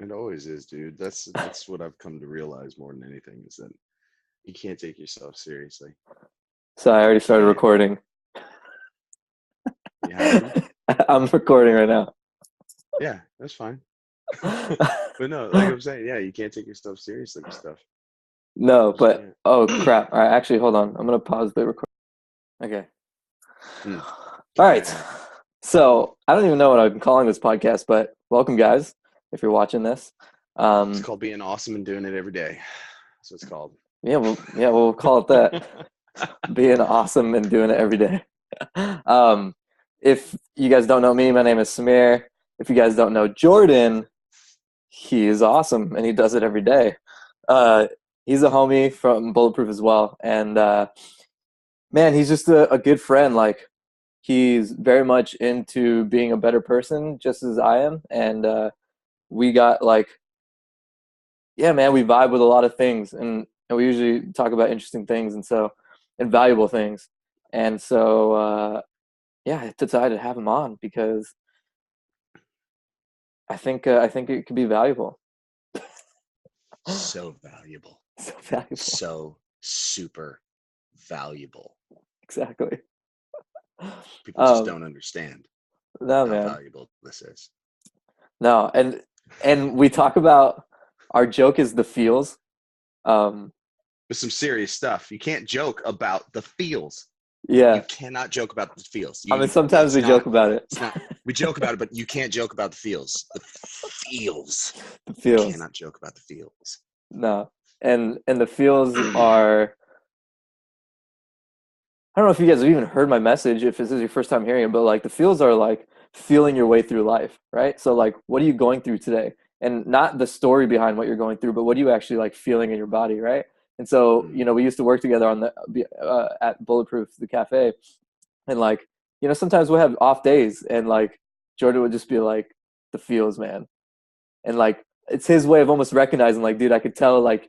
It always is, dude. That's what I've come to realize more than anything is that you can't take yourself seriously. So I You already started can't. recording. You have been? I'm recording right now. Yeah, that's fine. But no, like I'm saying, yeah, you can't take yourself seriously with stuff. No, You just but oh can't. crap. All right, actually, hold on. I'm gonna pause the record. Okay. Hmm. All Go right. ahead. So I don't even know what I'm calling this podcast, but welcome, guys, if you're watching this. It's Um, called being awesome and doing it every day. That's what it's called. we'll call it that. Being awesome and doing it every day. Um, if you guys don't know me, my name is Samir. If you guys don't know Jordan, he is awesome and he does it every day. Uh, he's a homie from Bulletproof as well, and man, he's just a good friend. Like he's very much into being a better person, just as I am, and we got like, yeah, man, we vibe with a lot of things, and we usually talk about interesting things, and valuable things, and so yeah, I decided to have him on because I think it could be valuable. So valuable. So valuable. So super valuable. Exactly. People just Um, don't understand no, how man. valuable this is. No, and we talk about our joke is the feels. Um, With some serious stuff. You can't joke about the feels. You yeah. cannot joke about the feels. I mean, You sometimes we joke about it. it's not we joke about it, but you can't joke about the feels. The feels. The You feels. cannot joke about the feels. No. And the feels are, I don't know if you guys have even heard my message, if this is your first time hearing it, but like the feels are like feeling your way through life, right? So like what are you going through today? And not the story behind what you're going through, but what are you actually like feeling in your body, right? And so, Mm. we used to work together on the at Bulletproof, the cafe, and like, sometimes we'll have off days and like Jordan would just be like, the feels, man. And like it's his way of almost recognizing like, dude, I could tell like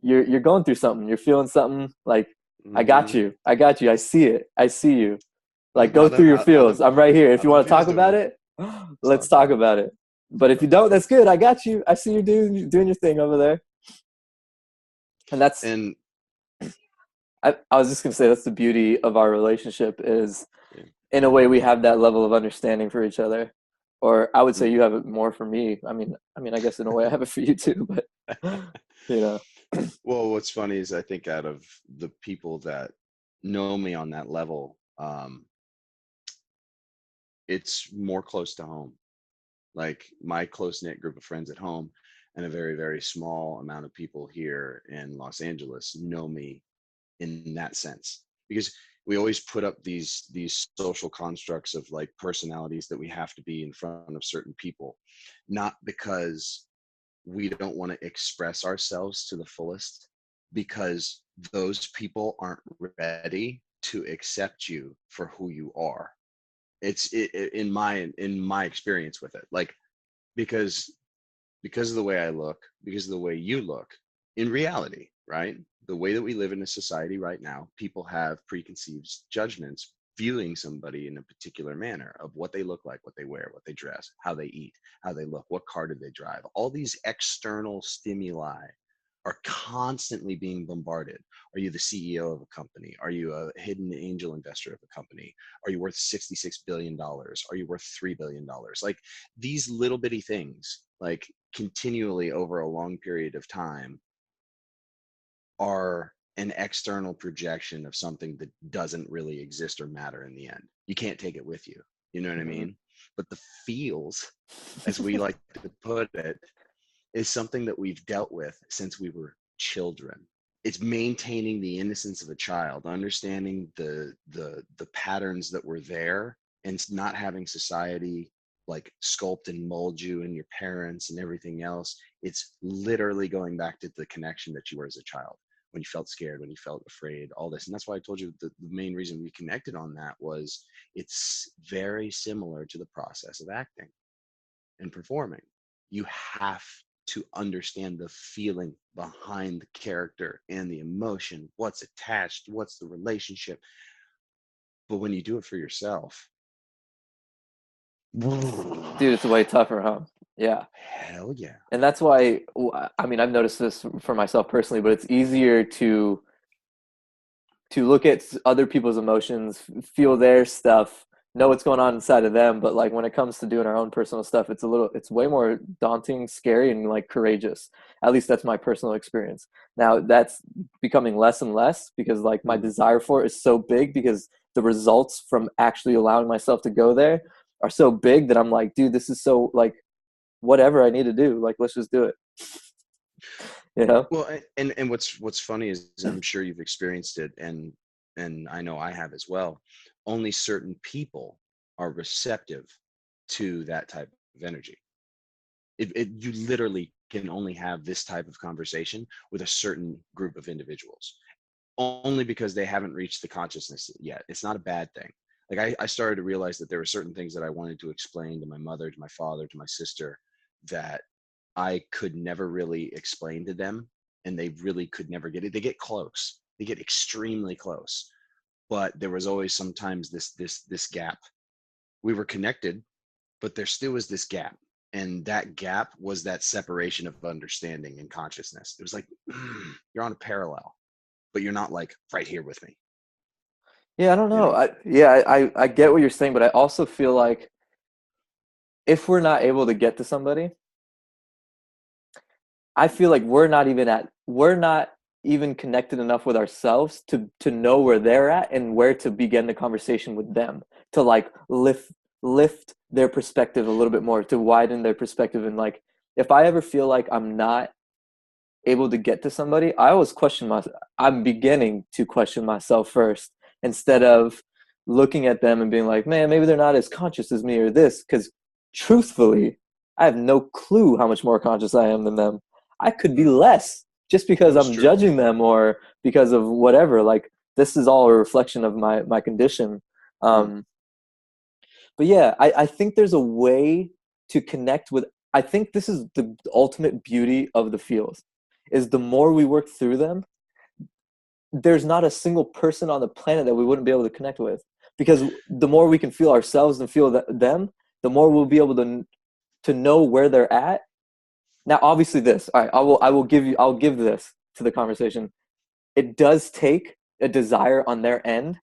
you're going through something, you're feeling something, like I got Hmm. you. I got you. I see it. I see you. Like go How through your feels. them I'm right here. If how you them want to talk feels about doing? it, Let's let's talk talk about it. about it. But Let's if you talk don't, about it. that's good. I got you. I see you doing your thing over there. And that's And I was just gonna say that's the beauty of our relationship is yeah. in a way we have that level of understanding for each other. Or I would say Mm. you have it more for me. I guess in a way I have it for you too, but you know. Well, what's funny is I think out of the people that know me on that level, it's more close to home. Like my close knit group of friends at home and a very, very small amount of people here in Los Angeles know me in that sense. Because we always put up these social constructs of like personalities that we have to be in front of certain people, not because we don't want to express ourselves to the fullest, because those people aren't ready to accept you for who you are. In my experience with it, like because of the way I look, because of the way you look, in reality, right? The way that we live in a society right now, people have preconceived judgments viewing somebody in a particular manner of what they look like, what they wear, what they dress, how they eat, how they look, what car do they drive. All these external stimuli are constantly being bombarded. Are you the CEO of a company? Are you a hidden angel investor of a company? Are you worth $66 billion? Are you worth $3 billion? Like these little bitty things, like continually over a long period of time, are an external projection of something that doesn't really exist or matter in the end. You can't take it with you. You know what I Mhm. mean? But the feels, as we like to put it, is something that we've dealt with since we were children. It's maintaining the innocence of a child, understanding the patterns that were there, and not having society like sculpt and mold you and your parents and everything else. It's literally going back to the connection that you were as a child, when you felt scared, when you felt afraid, all this. And that's why I told you the main reason we connected on that was it's very similar to the process of acting and performing. You have to understand the feeling behind the character and the emotion, what's attached, what's the relationship. But when you do it for yourself, Dude, it's way tougher, huh? Yeah. Hell yeah. And that's why, I mean, I've noticed this for myself personally, but it's easier to look at other people's emotions, feel their stuff, know what's going on inside of them. But like when it comes to doing our own personal stuff, it's way more daunting, scary, and like courageous. At least that's my personal experience. Now that's becoming less and less because like my desire for it is so big because the results from actually allowing myself to go there are so big that I'm like, dude, this is so like whatever I need to do. Like, let's just do it. You know? Well, and what's funny is I'm sure you've experienced it, and I know I have as well. Only certain people are receptive to that type of energy. You literally can only have this type of conversation with a certain group of individuals, only because they haven't reached the consciousness yet. It's not a bad thing. Like I started to realize that there were certain things that I wanted to explain to my mother, to my father, to my sister, that I could never really explain to them, and they really could never get it. They get close. They get extremely close. But there was always sometimes this gap. We were connected, but there still was this gap. And that gap was that separation of understanding and consciousness. It was like, you're on a parallel, but you're not like right here with me, Yeah, I don't you know. know? I get what you're saying, but I also feel like if we're not able to get to somebody, I feel like we're not even connected enough with ourselves to know where they're at and where to begin the conversation with them, to like lift their perspective a little bit more, to widen their perspective. And like if I ever feel like I'm not able to get to somebody, I always question myself. I'm beginning to question myself first instead of looking at them and being like, man, maybe they're not as conscious as me or this. Because truthfully, I have no clue how much more conscious I am than them. I could be less just because No, it's I'm true. judging them or because of whatever. Like this is all a reflection of my condition. Mm. Um, but yeah, I think there's a way to connect with. I think this is the ultimate beauty of the fields, is the more we work through them, there's not a single person on the planet that we wouldn't be able to connect with. Because the more we can feel ourselves and feel them, the more we'll be able to know where they're at. Now, obviously, this. All right, I'll give this to the conversation. It does take a desire on their end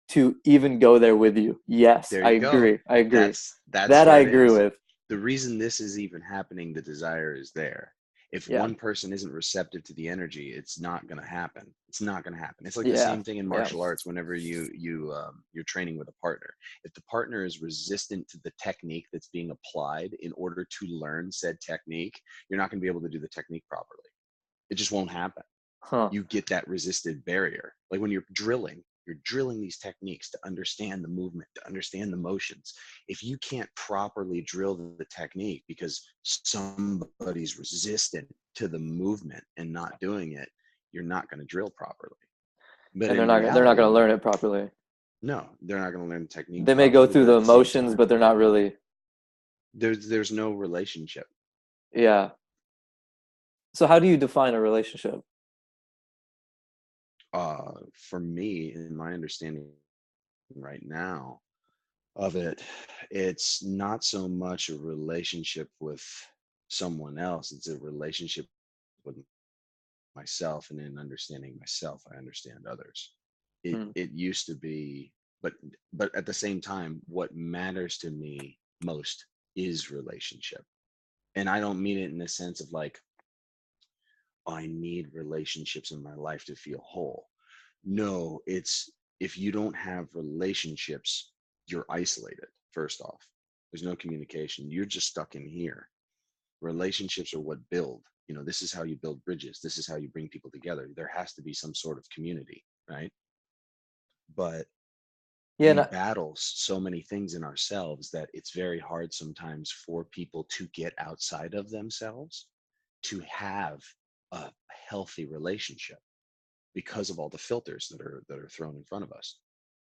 to even go there with you. Yes, There I you go. agree. I agree. That's That I what it agree is. with. The reason this is even happening, the desire is there. If Yeah. one person isn't receptive to the energy, it's not going to happen. It's not going to happen. It's like the Yeah. same thing in Yeah. martial arts. Whenever you're training with a partner, if the partner is resistant to the technique that's being applied in order to learn said technique, you're not going to be able to do the technique properly. It just won't happen. Huh. You get that resisted barrier. Like when you're drilling these techniques to understand the movement, to understand the motions. If you can't properly drill the technique because somebody's resistant to the movement and not doing it, you're not going to drill properly. But And in they're not going to reality, learn it properly. no, they're not going to learn the technique They may go properly, through but the at the same emotions, time, but they're not really. there's no relationship. Yeah. So how do you define a relationship? For me, in my understanding right now, of it, it's not so much a relationship with someone else, it's a relationship with myself, and in understanding myself I understand others. it Hmm. it used to be, but at the same time, what matters to me most is relationship. And I don't mean it in the sense of like, oh, I need relationships in my life to feel whole. No, it's, if you don't have relationships, you're isolated. First off, there's no communication. You're just stuck in here. Relationships are what build. This is how you build bridges. This is how you bring people together. There has to be some sort of community, right? But Yeah, we no, battle so many things in ourselves that it's very hard sometimes for people to get outside of themselves to have a healthy relationship because of all the filters that are thrown in front of us.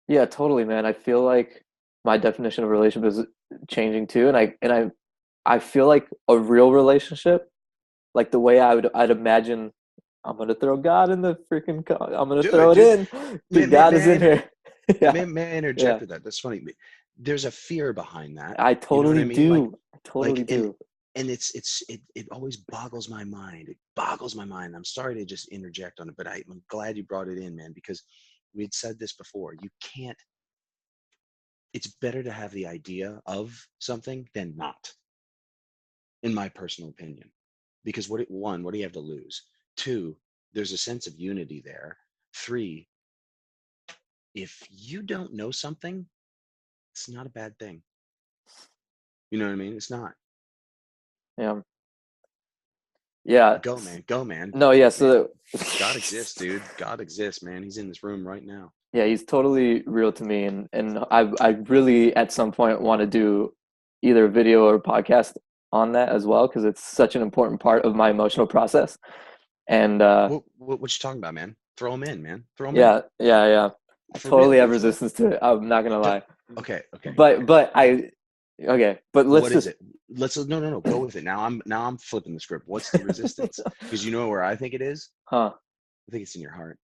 yeah, totally, man. I feel like my definition of relationship is changing too, and I feel like a real relationship, like the way I'd imagine. I'm gonna throw God in the freaking. I'm gonna Do throw it, it dude. in. May, Dude, may, God is may, in I, here. Yeah, may I interject yeah. with that? That's funny. There's a fear behind that. I You know what totally I mean? Like, do. I totally and do. And it always boggles my mind. It boggles my mind. I'm sorry to just interject on it, but I'm glad you brought it in, man, because we had said this before. You can't. It's better to have the idea of something than not, in my personal opinion, because one, what do you have to lose? Two, there's a sense of unity there. Three, if you don't know something, it's not a bad thing. You know what I mean? It's not. Yeah. Yeah. Go, man. Go, man. No, yeah. Man, So God exists, dude. God exists, man. He's in this room right now. yeah, he's totally real to me, and I really at some point want to do either a video or a podcast on that as well because it's such an important part of my emotional process. And What you talking about, man? Throw him in, man. Throw him in. yeah. I For real. totally have resistance to it. I'm not gonna lie. Okay. But I okay, but let's What is just it? No. Go with it. Now I'm flipping the script. What's the resistance? Because you know where I think it is. huh. I think it's in your heart.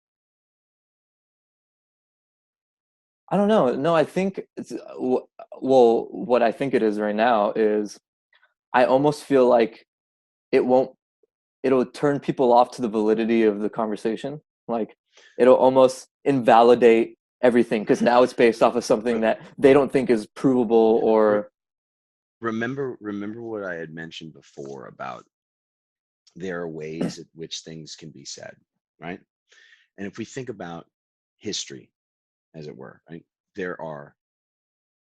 I don't know. No, I think it's well, what I think it is right now is I almost feel like it won't it'll turn people off to the validity of the conversation. Like it'll almost invalidate everything because now it's based off of something that they don't think is provable or Remember what I had mentioned before about there are ways at which things can be said, right? And if we think about history, as it were, right, there are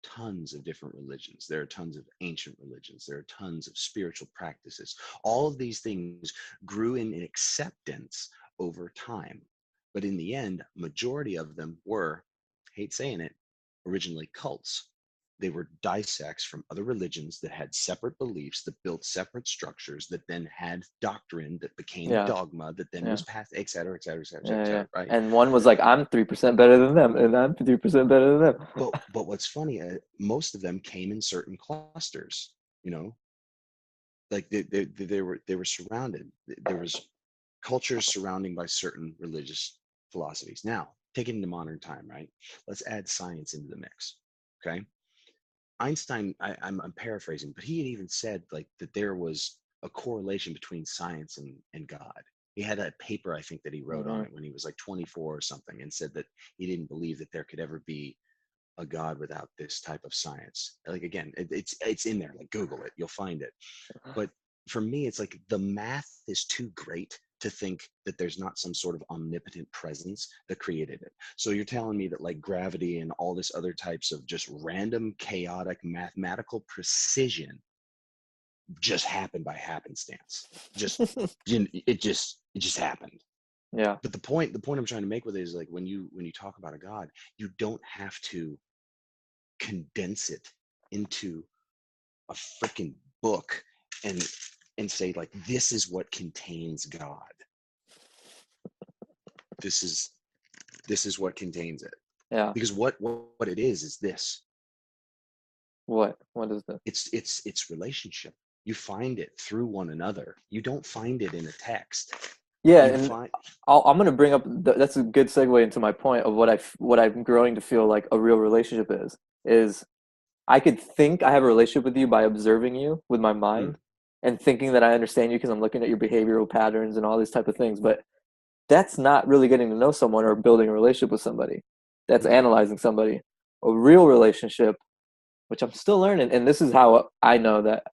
tons of different religions. There are tons of ancient religions. There are tons of spiritual practices. All of these things grew in acceptance over time. But in the end, majority of them were, hate saying it, originally cults. They were dissects from other religions that had separate beliefs, that built separate structures, that then had doctrine that became yeah, dogma, that then yeah, was passed, et cetera, et cetera, et cetera, et yeah. cetera, right? And one was like, I'm 3% better than them, and I'm 3% better than them. But what's funny, most of them came in certain clusters, you know, like they were surrounded. There was cultures surrounding by certain religious philosophies. Now, take it into modern time, right? Let's add science into the mix. Okay. Einstein, I'm paraphrasing, but he had even said like that there was a correlation between science and God. He had a paper, I think, that he wrote on Hmm. it when he was like 24 or something, and said that he didn't believe that there could ever be a God without this type of science. Like again, it's in there. Like Google it, you'll find it. But for me, it's like the math is too great to think that there's not some sort of omnipotent presence that created it. So you're telling me that like gravity and all this other types of just random, chaotic, mathematical precision just happened by happenstance. Just it just happened. Yeah, But the point I'm trying to make with it is like when you talk about a God, you don't have to condense it into a freaking book and say like this is what contains God. This is what contains it. yeah. Because what it is this. What is this? It's relationship. You find it through one another. You don't find it in a text. Yeah, You and find I'm gonna bring up that's a good segue into my point of what I'm growing to feel like a real relationship is I could think I have a relationship with you by observing you with my mm, mind and thinking that I understand you because I'm looking at your behavioral patterns and all these type of things. But that's not really getting to know someone or building a relationship with somebody. That's mm-mm. analyzing somebody. A real relationship, which I'm still learning, and this is how I know that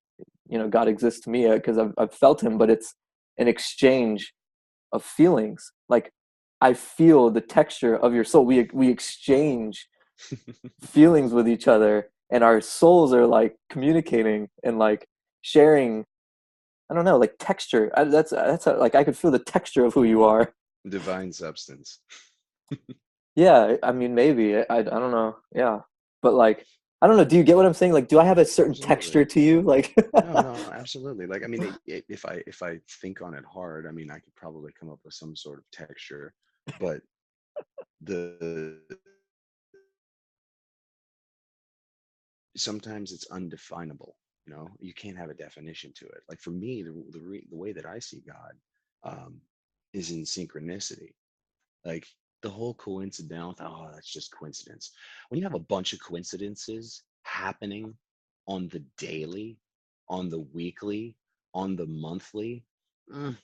God exists to me because I've felt Him. But it's an exchange of feelings. Like I feel the texture of your soul. We exchange feelings with each other and our souls are like communicating and like sharing. I don't know, like texture. Like I could feel the texture of who you are. Divine substance. Yeah, I mean maybe I don't know. Yeah, but like I don't know. Do you get what I'm saying? Like, do I have a certain Absolutely. texture to you? Like, No, absolutely. Like, I mean, if I think on it hard, I mean, I could probably come up with some sort of texture, but the sometimes it's undefinable. You can't have a definition to it. Like for me, the way that I see God um, is in synchronicity. Like the whole coincidental, oh, that's just coincidence. When you have a bunch of coincidences happening on the daily, on the weekly, on the monthly, mm,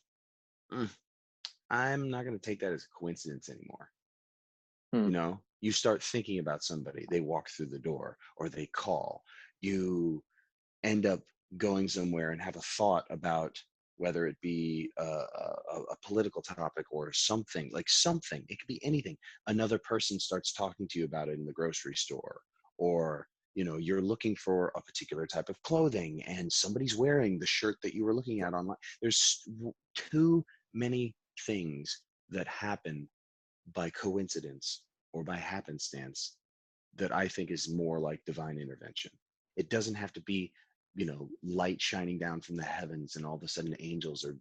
mm, I'm not going to take that as a coincidence anymore. Hmm. You know, you start thinking about somebody, they walk through the door or they call, you end up going somewhere and have a thought about whether it be a political topic or something, like something, it could be anything. Another person starts talking to you about it in the grocery store, or you're looking for a particular type of clothing and somebody's wearing the shirt that you were looking at online. There's too many things that happen by coincidence or by happenstance that I think is more like divine intervention. It doesn't have to be, light shining down from the heavens and all of a sudden angels are,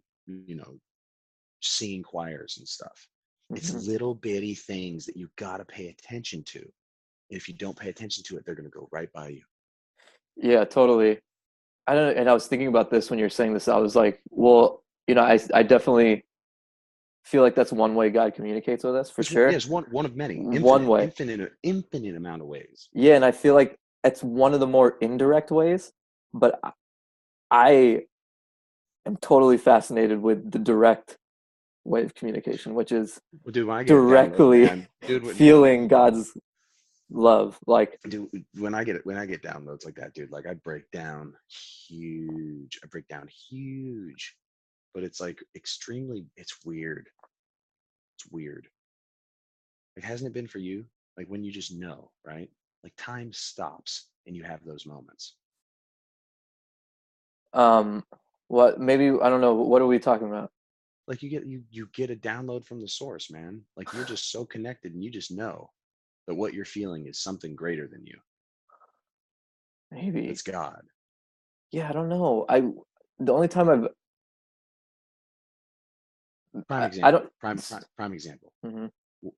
singing choirs and stuff. It's Mhm. little bitty things that you got to pay attention to. And if you don't pay attention to it, they're going to go right by you. Yeah, totally. I don't, and I was thinking about this when you're saying this. I was like, well, I definitely feel like that's one way God communicates with us for Yeah, sure. it's one of many, One way. infinite amount of ways. Yeah, and I feel like it's one of the more indirect ways, but I am totally fascinated with the direct way of communication, which is Well, dude, when I get a download, directly man, dude, feeling God's love. Like, dude, when I get downloads like that, dude, like I break down huge. I break down huge, but it's like extremely. It's weird. It's weird. Like, hasn't it been for you? Like when you just know, right? Like time stops and you have those moments. um, what maybe I don't know. What are we talking about? Like you get a download from the source, man. Like you're just so connected and you just know that what you're feeling is something greater than you. Maybe. That's God. Yeah, I don't know. The only time Prime I example. don't. Prime example. Mhm.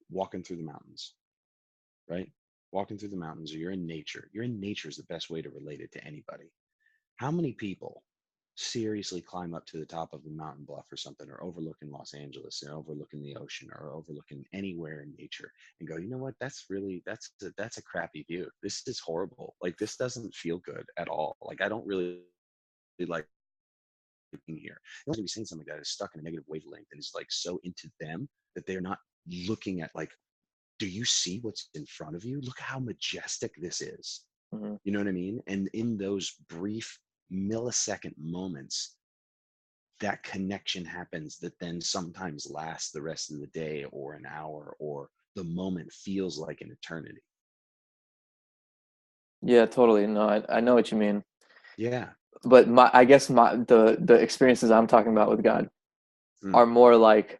Walking through the mountains, right? Walking through the mountains, or you're in nature. You're in nature is the best way to relate it to anybody. How many people seriously climb up to the top of a mountain bluff or something, or overlooking Los Angeles and overlooking the ocean or overlooking anywhere in nature and go, you know what? That's a crappy view. This is horrible. Like this doesn't feel good at all. Like I don't really like being here. You want to be saying something like that is stuck in a negative wavelength and is like so into them that they're not looking at like, do you see what's in front of you? Look how majestic this is. Mhm. You know what I mean? And in those brief millisecond moments, that connection happens that then sometimes lasts the rest of the day or an hour, or the moment feels like an eternity. Yeah, totally. No, I know what you mean. Yeah. But I guess the experiences I'm talking about with God Mm, are more like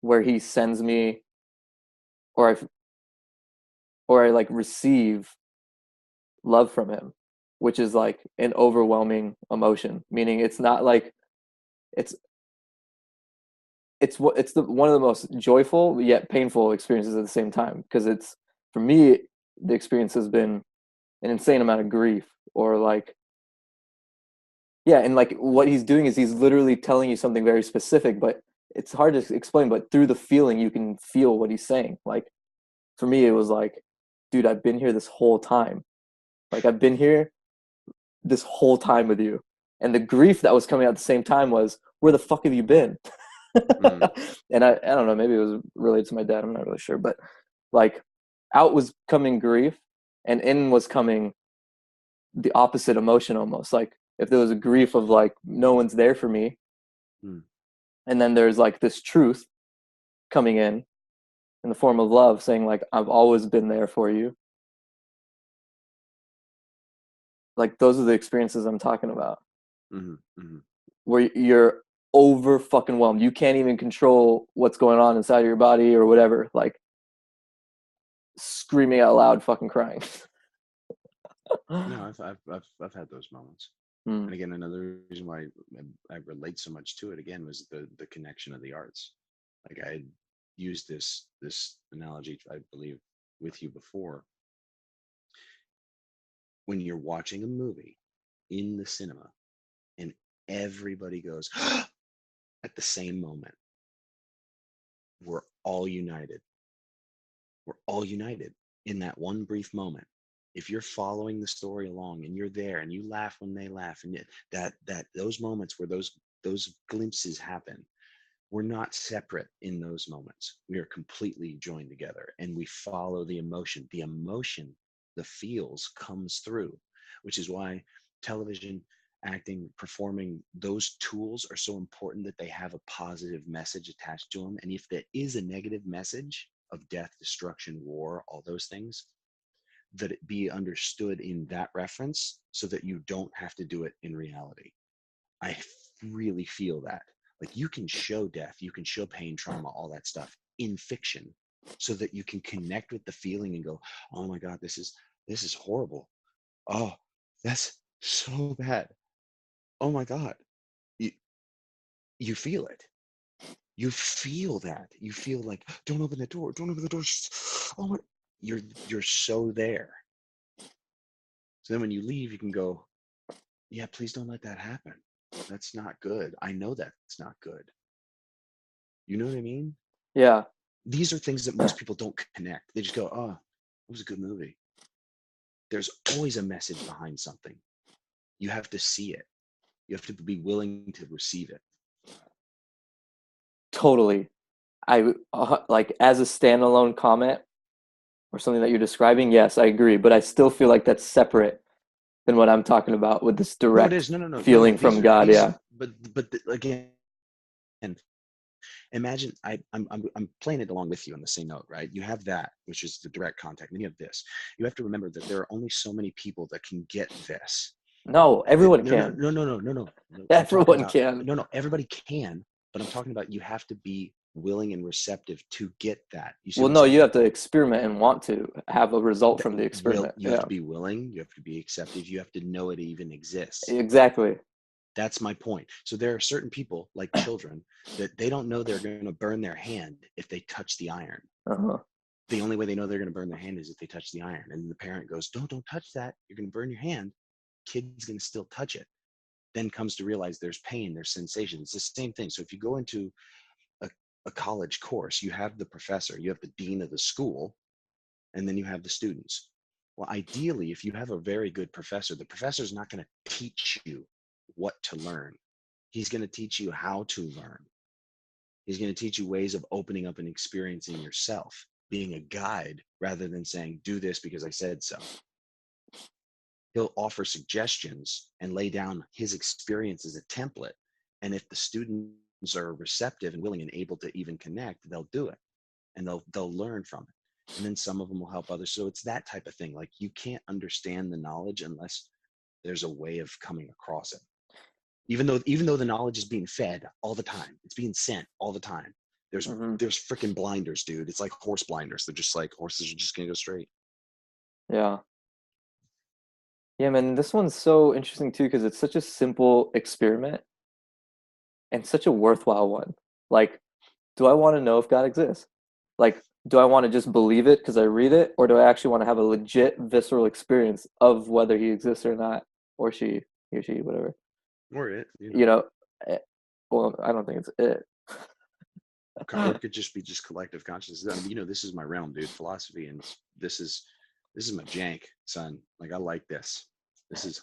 where He sends me, or I like receive love from Him, which is like an overwhelming emotion. Meaning, it's not like it's it's the one of the most joyful yet painful experiences at the same time, because it's, for me, the experience has been an insane amount of grief, or like, yeah, and like what He's doing is He's literally telling you something very specific, but it's hard to explain, but through the feeling you can feel what He's saying. Like, for me it was like, dude, I've been here this whole time. Like, I've been here this whole time with you. And the grief that was coming out at the same time was, where the fuck have you been? mm, And I don't know, maybe it was related to my dad, I'm not really sure, but like, out was coming grief, and in was coming the opposite emotion almost. Like, if there was a grief of like, no one's there for me, mm. and then there's like this truth coming in the form of love, saying like, I've always been there for you. Like, those are the experiences I'm talking about, Mm-hmm, mm-hmm. where you're over fucking whelmed. You can't even control what's going on inside of your body or whatever. Like, screaming out loud, fucking crying. No, I've had those moments. Mm, And again, another reason why I relate so much to it again was the connection of the arts. Like I had used this analogy, I believe, with you before. When you're watching a movie in the cinema and everybody goes at the same moment, we're all united. We're all united in that one brief moment. if you're following the story along and you're there and you laugh when they laugh, and that those moments where those glimpses happen, we're not separate in those moments. We are completely joined together, and we follow the emotion. The emotion, the feels comes through, which is why television, acting, performing, those tools are so important, that they have a positive message attached to them. And if there is a negative message of death, destruction, war, all those things, that it be understood in that reference so that you don't have to do it in reality. I really feel that. Like, you can show death, you can show pain, trauma, all that stuff in fiction, so that you can connect with the feeling and go, oh my God, this is horrible. Oh, that's so bad. Oh my God. You, you feel it. You feel that. You feel like, don't open the door. Don't open the door. Oh my, you're so there. So then when you leave, you can go, yeah, please don't let that happen. That's not good. I know that's not good. You know what I mean? Yeah. These are things that most people don't connect. They just go, oh, it was a good movie. There's always a message behind something. You have to see it. You have to be willing to receive it. Totally. I like, as a standalone comment or something that you're describing, yes, I agree, but I still feel like that's separate than what I'm talking about with this No, it direct is. No. feeling from God. Yeah. Again, imagine I'm playing it along with you on the same note, right? You have that, which is the direct contact. And then you have this. You have to remember that there are only so many people that can get this. No, everyone No, no, can. no, no, no, no, no. I'm talking Everyone about, can. no, everybody can, but I'm talking about, you have to be willing and receptive to get that. You see Well, what I'm no, you saying? have to experiment and want to have a result That from the experiment. you have Yeah, to be willing, you have to be acceptive, you have to know it even exists. exactly. That's my point. So there are certain people, like children, that they don't know they're going to burn their hand if they touch the iron. Uh-huh. The only way they know they're going to burn their hand is if they touch the iron. And the parent goes, don't touch that. You're going to burn your hand. Kid's going to still touch it. Then comes to realize there's pain, there's sensation. It's the same thing. So if you go into a, a college course, you have the professor, you have the dean of the school, and then you have the students. Well, ideally, if you have a very good professor, the professor is not going to teach you what to learn. He's going to teach you how to learn. He's going to teach you ways of opening up and experiencing yourself, being a guide rather than saying, do this because I said so. He'll offer suggestions and lay down his experience as a template. And if the students are receptive and willing and able to even connect, they'll do it, and they'll learn from it. And then some of them will help others. So it's that type of thing. Like, you can't understand the knowledge unless there's a way of coming across it. Even though the knowledge is being fed all the time, it's being sent all the time. There's Hmm. there's freaking blinders, dude. It's like horse blinders. They're just like, horses are just gonna go straight. Yeah. Yeah, man, this one's so interesting too because it's such a simple experiment and such a worthwhile one. Like, do I want to know if God exists? Like, do I want to just believe it because I read it, or do I actually want to have a legit visceral experience of whether he exists or not, or she, he or she, whatever. Or it, you You know. know, eh, well, I don't think it's it. Or it could just be just collective consciousness. I mean, this is my realm, dude. Philosophy, and this is my jank, son. Like, I like this. It's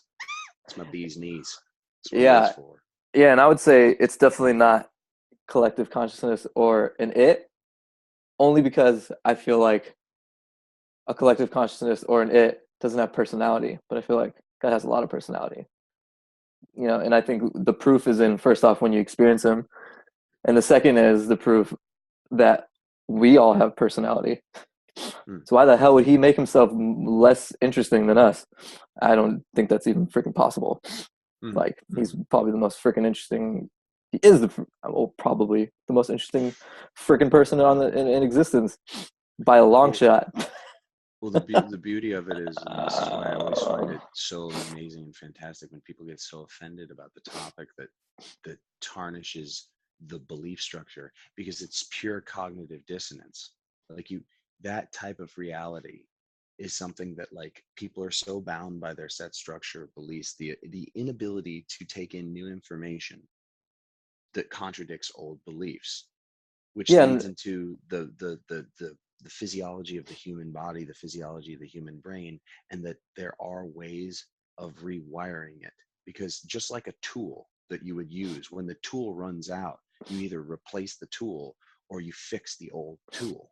my bee's knees. That's what it is Yeah, for. yeah, and I would say it's definitely not collective consciousness or an it, only because I feel like a collective consciousness or an it doesn't have personality, but I feel like God has a lot of personality. And I think the proof is in, first off, when you experience him, and the second is the proof that we all have personality. Hmm. So why the hell would he make himself less interesting than us? I don't think that's even freaking possible. Mm-hmm. Like, Mm-hmm. he's probably the most freaking interesting. He is probably the most interesting freaking person in existence by a long Well, shot. Well, the beauty of it is, and this is why I always find it so amazing and fantastic when people get so offended about the topic that tarnishes the belief structure, because it's pure cognitive dissonance. Like, that type of reality is something that, like, people are so bound by their set structure of beliefs, the inability to take in new information that contradicts old beliefs, which Yeah, leads and into the the physiology of the human body, the physiology of the human brain, and that there are ways of rewiring it. Because just like a tool that you would use, when the tool runs out, you either replace the tool or you fix the old tool.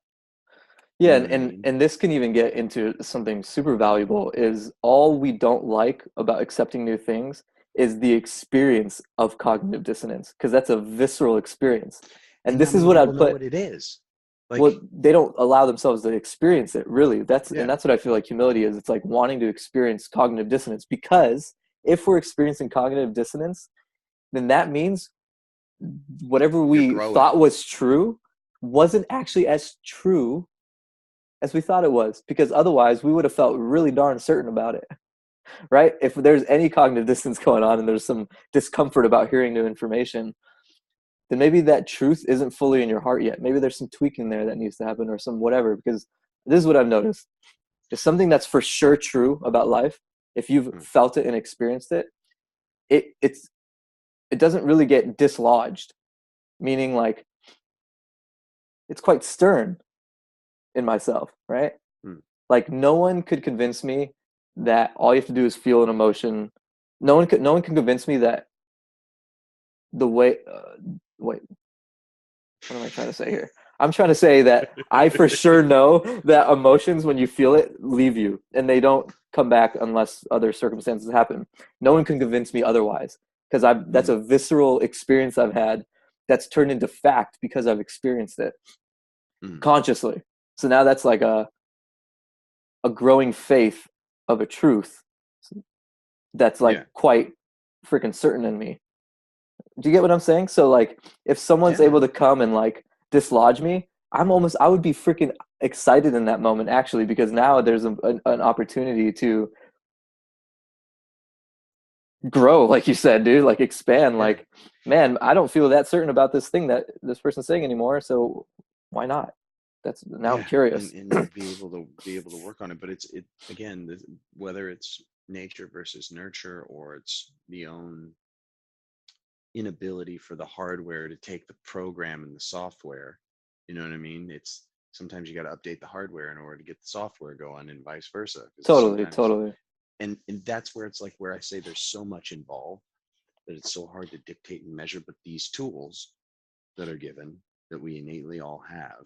You Yeah, know what I mean? and this can even get into something super valuable is all we don't like about accepting new things is the experience of cognitive dissonance, because that's a visceral experience. And And not this is many what people I'd know put, what it is. well, Like, they don't allow themselves to experience it really. yeah, That's what I feel like humility is. It's like wanting to experience cognitive dissonance, because if we're experiencing cognitive dissonance, then that means whatever you're we growing. thought was true wasn't actually as true as we thought it was, because otherwise we would have felt really darn certain about it, right? If there's any cognitive dissonance going on and there's some discomfort about hearing new information, then maybe that truth isn't fully in your heart yet. Maybe there's some tweaking there that needs to happen, or some whatever. Because this is what I've noticed: if something that's for sure true about life, if you've Mm. felt it and experienced it, it's it doesn't really get dislodged. Meaning, like, it's quite stern in myself, right? Mm. Like, no one could convince me that all you have to do is feel an emotion. No one can convince me that the way wait, what am I trying to say here? I'm trying to say that I for sure know that emotions, when you feel it, leave you and they don't come back unless other circumstances happen. No one can convince me otherwise, because that's Mm. a visceral experience I've had that's turned into fact because I've experienced it Mm. consciously. So now that's like a growing faith of a truth that's like Yeah. quite freaking certain in me. Do you get what I'm saying? So like, if someone's Yeah, able man. to come and like dislodge me, I would be freaking excited in that moment, actually, because now there's an opportunity to grow, like you said, dude, like expand. Yeah. Like, man, I don't feel that certain about this thing that this person's saying anymore, so why not? That's now I'm Yeah. curious. And be able to work on it. But it again, whether it's nature versus nurture, or it's the own inability for the hardware to take the program and the software. You know what I mean? It's sometimes you got to update the hardware in order to get the software going, and vice versa. Because Totally, sometimes, totally. and that's where it's like where I say there's so much involved that it's so hard to dictate and measure. But these tools that are given, that we innately all have,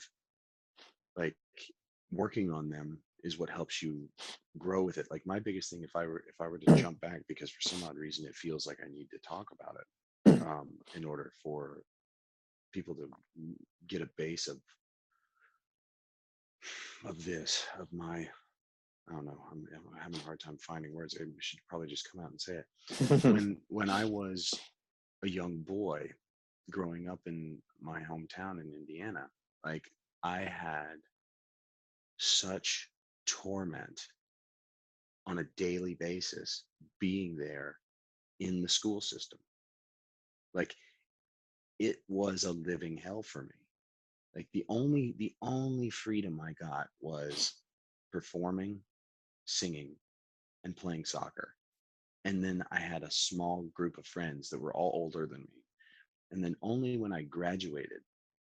like, working on them is what helps you grow with it. Like, my biggest thing, if I were to jump back, because for some odd reason it feels like I need to talk about it, in order for people to get a base of this, of my, I don't know, I'm having a hard time finding words. I should probably just come out and say it. When I was a young boy growing up in my hometown in Indiana, like, I had such torment on a daily basis being there in the school system. Like, it was a living hell for me. Like, the only freedom I got was performing, singing, and playing soccer. And then I had a small group of friends that were all older than me. And then only when I graduated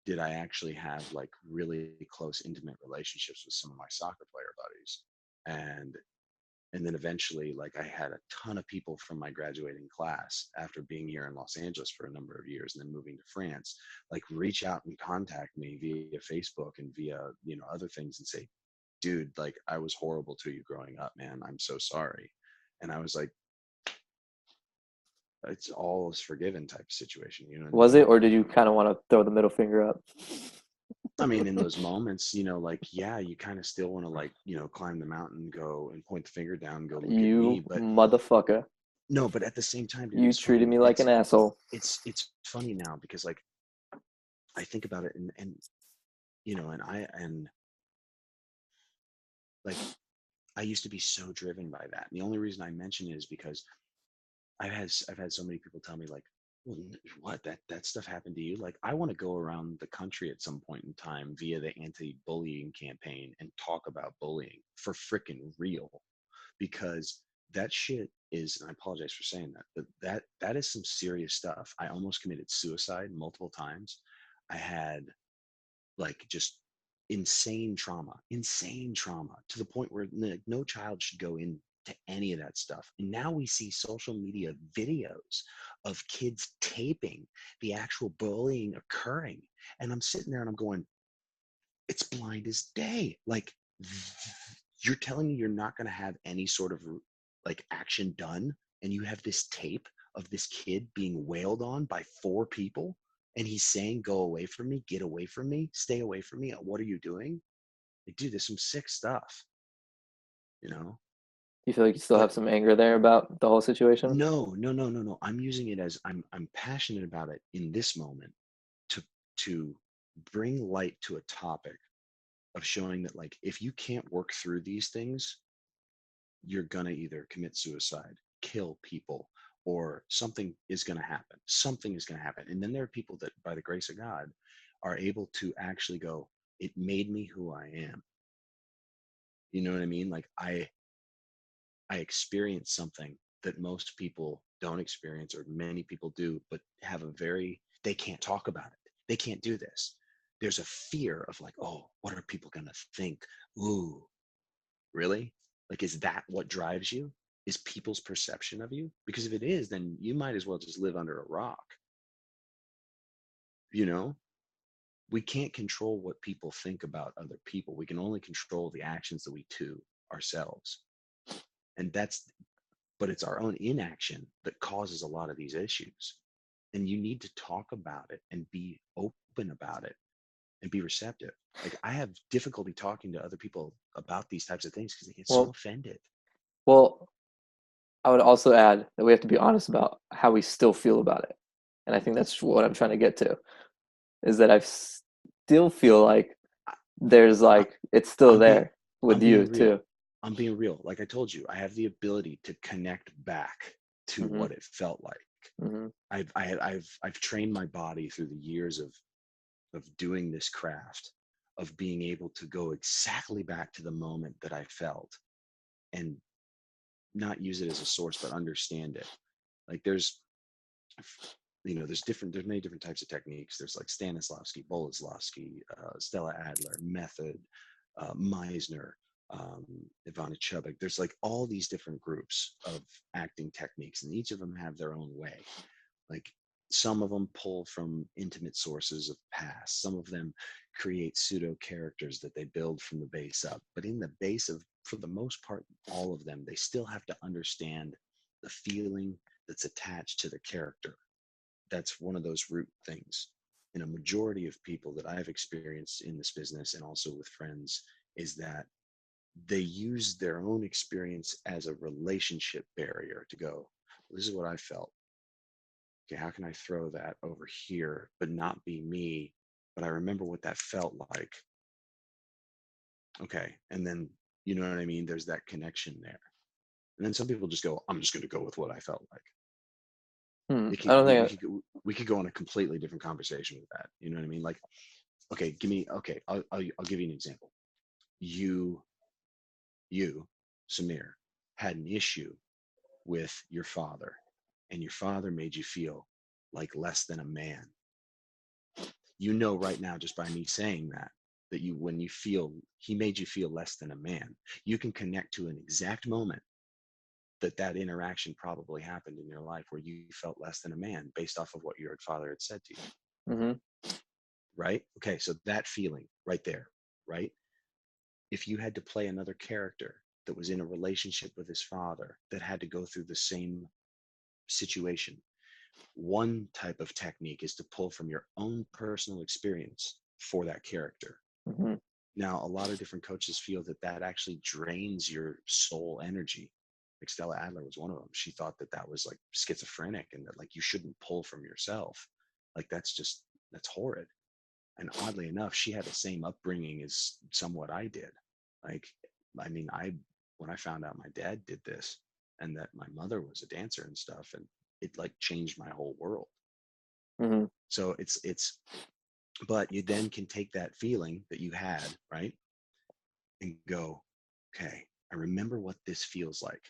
did I actually have like really close, intimate relationships with some of my soccer player buddies. And then eventually, like, I had a ton of people from my graduating class, after being here in Los Angeles for a number of years and then moving to France, like, reach out and contact me via Facebook and via, other things, and say, dude, like, I was horrible to you growing up, man, I'm so sorry. And I was like, it's all is forgiven type of situation, you know what I Was it, mean? or did you kind of want to throw the middle finger up? I mean, in those moments, like, yeah, you kind of still want to, like, climb the mountain, go and point the finger down, go look at me. You But motherfucker. no, but at the same time, dude, You it's treated funny. me like an asshole. It's funny now, because, like, I think about it, and and like, I used to be so driven by that. And the only reason I mention it is because I've had so many people tell me, like, well, what, that stuff happened to you? Like, I want to go around the country at some point in time via the anti-bullying campaign and talk about bullying for freaking real, because that shit is, and I apologize for saying that, but that is some serious stuff. I almost committed suicide multiple times. I had, like, just insane trauma to the point where no child should go into any of that stuff. And now we see social media videos of kids taping the actual bullying occurring. And I'm sitting there and I'm going, it's blind as day. Like, you're telling me you're not going to have any sort of like action done, and you have this tape of this kid being wailed on by 4 people, and he's saying, go away from me, get away from me, stay away from me. What are you doing? Like, dude, there's some sick stuff, you know? You feel like you still But have some anger there about the whole situation? no. I'm using it as I'm passionate about it in this moment to to bring light to a topic of showing that, like, if you can't work through these things, you're gonna either commit suicide, kill people, or something is gonna happen. Something is gonna happen. And then there are people that, by the grace of God, are able to actually go, it made me who I am. You know what I mean? Like, I experienced something that most people don't experience, or many people do, but have they can't talk about it. They can't do this. There's a fear of, like, oh, what are people gonna think? Ooh, really? Like, is that what drives you? Is people's perception of you? Because if it is, then you might as well just live under a rock. You know, we can't control what people think about other people. We can only control the actions that we do ourselves. And but it's our own inaction that causes a lot of these issues. And you need to talk about it and be open about it and be receptive. Like, I have difficulty talking to other people about these types of things because they get so Well, offended. well, I would also add that we have to be honest about how we still feel about it. And I think that's what I'm trying to get to, is that I still feel like there's I, like, it's still I'm being there with I'm you being real. too. I'm being real. Like I told you, I have the ability to connect back to Mm-hmm. what it felt like. Mm-hmm. I've trained my body through the years of doing this craft, of being able to go exactly back to the moment that I felt, and not use it as a source, but understand it. Like, there's many different types of techniques. There's like Stanislavski, Boleslavsky, Stella Adler, Method, Meisner, Ivana Chubbuck. There's like all these different groups of acting techniques, and each of them have their own way. Like, some of them pull from intimate sources of past. Some of them create pseudo characters that they build from the base up. But in the base of, for the most part, all of them, they still have to understand the feeling that's attached to the character. That's one of those root things. And a majority of people that I've experienced in this business, and also with friends, is that they use their own experience as a relationship barrier to go, this is what I felt. Okay, how can I throw that over here, but not be me? But I remember what that felt like. Okay. And then, you know what I mean? There's that connection there. And then some people just go, I'm just going to go with what I felt like. It I could, don't we think. we could go on a completely different conversation with that. You know what I mean? Like, okay, I'll give you an example. You, Samir, had an issue with your father, and your father made you feel like less than a man. You know, right now, just by me saying that you, when you feel he made you feel less than a man, you can connect to an exact moment that interaction probably happened in your life where you felt less than a man based off of what your father had said to you. Mm-hmm. Right? Okay, so that feeling right there, right? If you had to play another character that was in a relationship with his father that had to go through the same situation, one type of technique is to pull from your own personal experience for that character. Mm-hmm. Now, a lot of different coaches feel that actually drains your soul energy. Like, Stella Adler was one of them. She thought that was like schizophrenic, and that, like, you shouldn't pull from yourself. Like, that's horrid. And oddly enough, she had the same upbringing as somewhat I did. Like, I mean, when I found out my dad did this, and that my mother was a dancer and stuff, and it like changed my whole world. Mm-hmm. So but you then can take that feeling that you had, right, and go, okay, I remember what this feels like.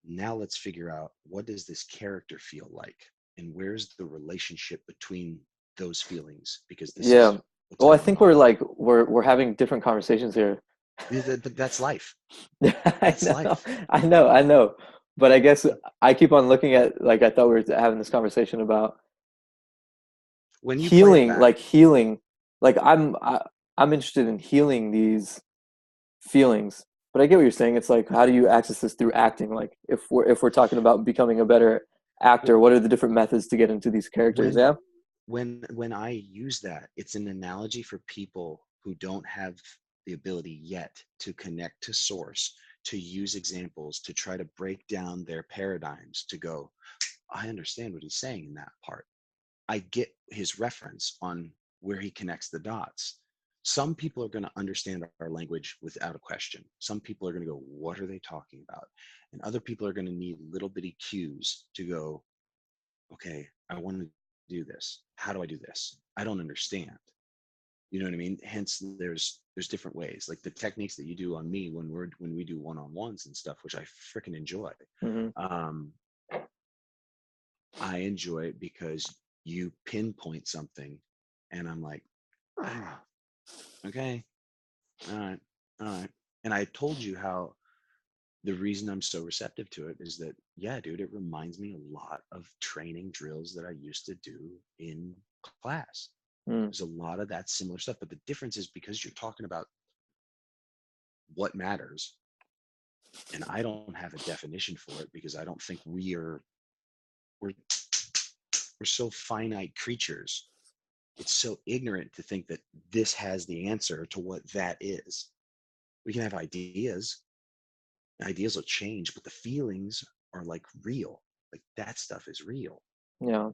Now let's figure out, what does this character feel like, and where's the relationship between those feelings? Because this Yeah. is What's Well, I going think on? we're having different conversations here. But that's life. I That's know, life. I know. But I guess I keep on looking at, like, I thought we were having this conversation about When you play it healing, back, like healing. Like I'm interested in healing these feelings. But I get what you're saying. It's like, how do you access this through acting? Like, if we're talking about becoming a better actor, well, what are the different methods to get into these characters? when Yeah. when I use that, it's an analogy for people who don't have the ability yet to connect to source, to use examples, to try to break down their paradigms, to go, I understand what he's saying in that part. I get his reference on where he connects the dots. Some people are going to understand our language without a question. Some people are going to go, what are they talking about? And other people are going to need little bitty cues to go, okay, I want to do this. How do I do this? I don't understand. You know what I mean? Hence, there's different ways, like the techniques that you do on me when we do one-on-ones and stuff, which I freaking enjoy. Hmm. Um, I enjoy it because you pinpoint something, and I'm like, ah, okay, all right, all right. And I told you how the reason I'm so receptive to it is that, yeah, dude, it reminds me a lot of training drills that I used to do in class. Mm. There's a lot of that similar stuff, but the difference is because you're talking about what matters, and I don't have a definition for it because I don't think we're we're so finite creatures. It's so ignorant to think that this has the answer to what that is. We can have ideas. Ideas will change, but the feelings are like real. Like that stuff is real. Yeah.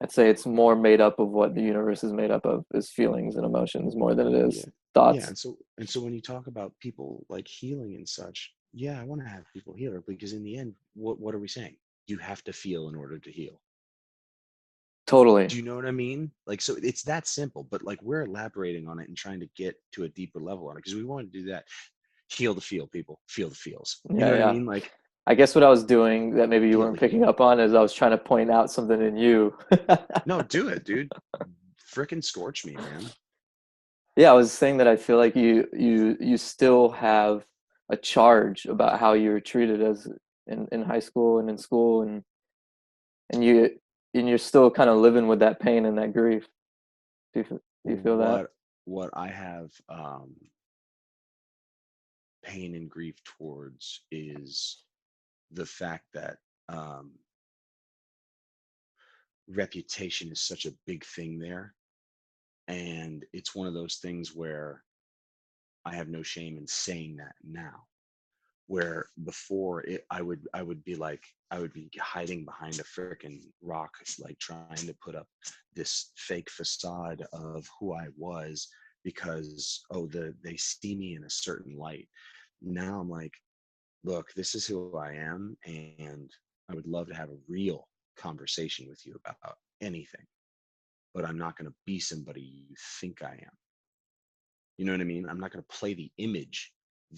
I'd say it's more made up of what the universe is made up of, is feelings and emotions more than it Yeah. is Yeah. thoughts. And so when you talk about people like healing and such, yeah, I want to have people heal, because in the end, what are we saying? You have to feel in order to heal. Totally. Do you know what I mean? Like, so it's that simple, but like we're elaborating on it and trying to get to a deeper level on it because we want to do that. Heal the feel, people. Feel the feels. You know Yeah, what I yeah. mean? Like, I guess what I was doing that maybe you feel weren't the picking healing. up on is I was trying to point out something in you. No, do it, dude. Frickin' scorch me, man. Yeah, I was saying that I feel like you still have a charge about how you were treated as in high school and in school, and you and you're still kind of living with that pain and that grief. Do you feel that? What I have pain and grief towards is the fact that reputation is such a big thing there, and it's one of those things where I have no shame in saying that now. Where before I would be like, I would be hiding behind a freaking rock, like trying to put up this fake facade of who I was because, oh, they see me in a certain light. Now I'm like, look, this is who I am, and I would love to have a real conversation with you about anything, but I'm not going to be somebody you think I am. You know what I mean? I'm not going to play the image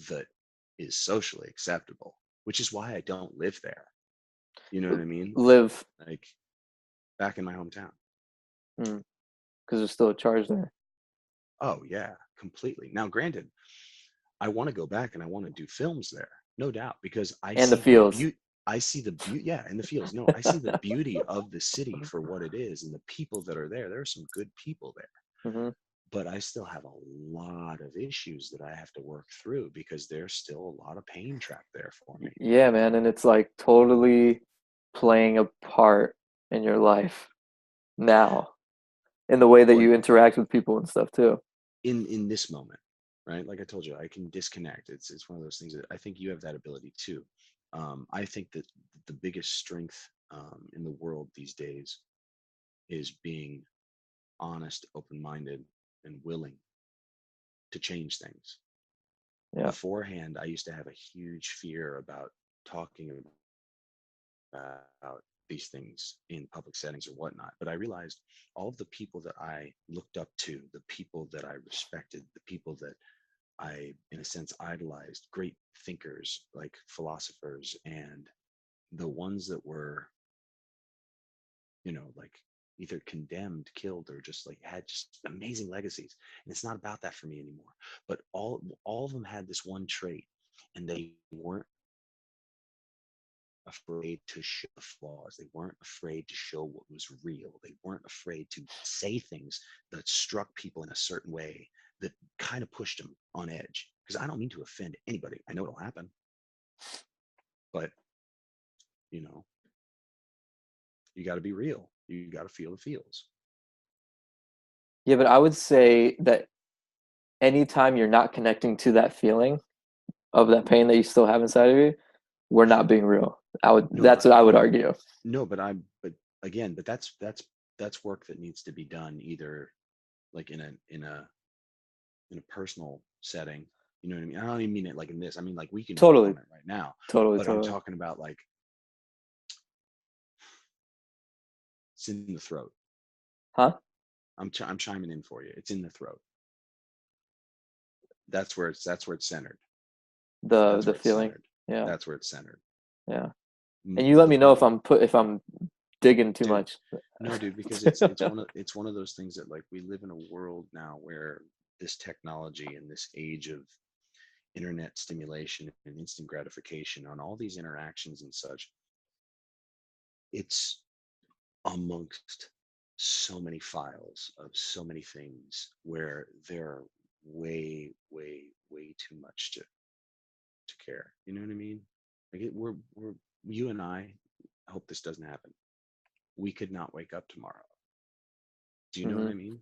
that is socially acceptable, which is why I don't live there. You know what I mean? Live, Like back in my hometown. because there's still a charge there, Oh, yeah, completely. Now, granted, I want to go back and I want to do films there, no doubt, because I and the see the feels. beauty. I see the beauty, yeah, in the fields. No, I see the beauty of the city for what it is and the people that are there. There are some good people there, Hmm. but I still have a lot of issues that I have to work through because there's still a lot of pain trapped there for me. Yeah, man, and it's like totally playing a part in your life now, in the way that Well, you interact with people and stuff too. in this moment, right? Like I told you, I can disconnect. It's one of those things that I think you have that ability too. I think that the biggest strength in the world these days is being honest, open-minded, and willing to change things. Yeah. Beforehand, I used to have a huge fear about talking about these things in public settings or whatnot. But I realized all of the people that I looked up to, the people that I respected, the people that I, in a sense, idolized, great thinkers like philosophers, and the ones that were, like either condemned, killed, or just like had just amazing legacies. And it's not about that for me anymore. But all of them had this one trait, and they weren't afraid to show flaws. They weren't afraid to show what was real. They weren't afraid to say things that struck people in a certain way that kind of pushed them on edge. Because I don't mean to offend anybody. I know it'll happen. But, you know, you got to be real. You got to feel the feels. Yeah, but I would say that anytime you're not connecting to that feeling of that pain that you still have inside of you, we're not being real. That's what I would argue. No, but that's work that needs to be done either like in a personal setting. You know what I mean? I don't even mean it like in this. I mean like we can Totally. work on it right now. Totally. But I'm talking about like it's in the throat. Huh? I'm chiming in for you. It's in the throat. That's where it's centered. The feeling. Centered. Yeah. That's where it's centered. Yeah. And you let me know if I'm digging too much. No, dude, because it's one of those things that like we live in a world now where this technology and this age of internet stimulation and instant gratification on all these interactions and such, it's amongst so many files of so many things where there are way too much to care. You know what I mean? Like we're you and I hope this doesn't happen. We could not wake up tomorrow. Do you know what I mean?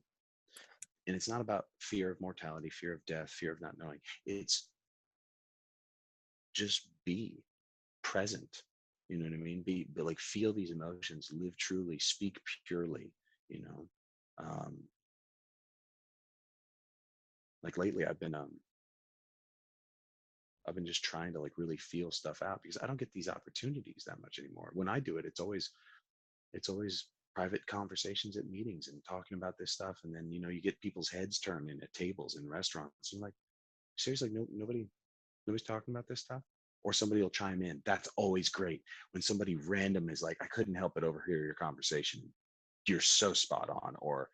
And it's not about fear of mortality, fear of death, fear of not knowing. It's just be present. You know what I mean? But like feel these emotions, live truly, speak purely, you know. Like lately I've been just trying to like really feel stuff out because I don't get these opportunities that much anymore. When I do it, it's always private conversations at meetings and talking about this stuff. And then, you know, you get people's heads turned in at tables in restaurants. You're like, seriously, nobody's talking about this stuff. Or somebody will chime in. That's always great when somebody random is like, I couldn't help but overhear your conversation. You're so spot on. Or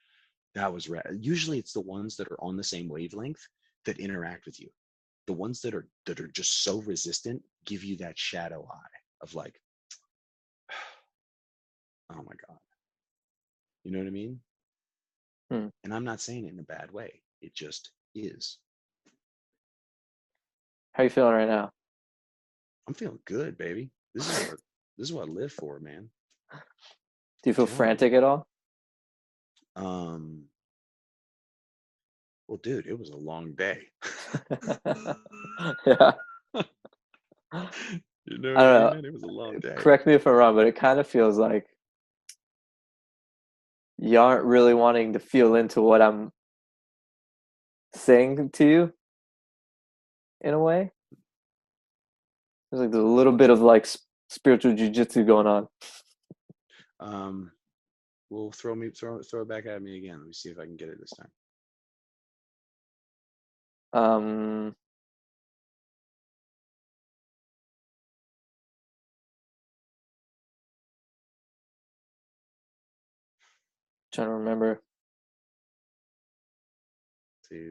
that was usually it's the ones that are on the same wavelength that interact with you. The ones that are just so resistant give you that shadow eye of like, oh my God. You know what I mean? And I'm not saying it in a bad way. It just is. How you feeling right now? I'm feeling good, baby. This is what I live for, man. Do you feel frantic at all? Well, dude, it was a long day. Yeah. You know I don't know. Man? It was a long day. Correct me if I'm wrong, but it kind of feels like you aren't really wanting to feel into what I'm saying to you in a way. There's like a little bit of like spiritual jujitsu going on. Well, throw it back at me again. Let me see if I can get it this time. Trying to remember. See,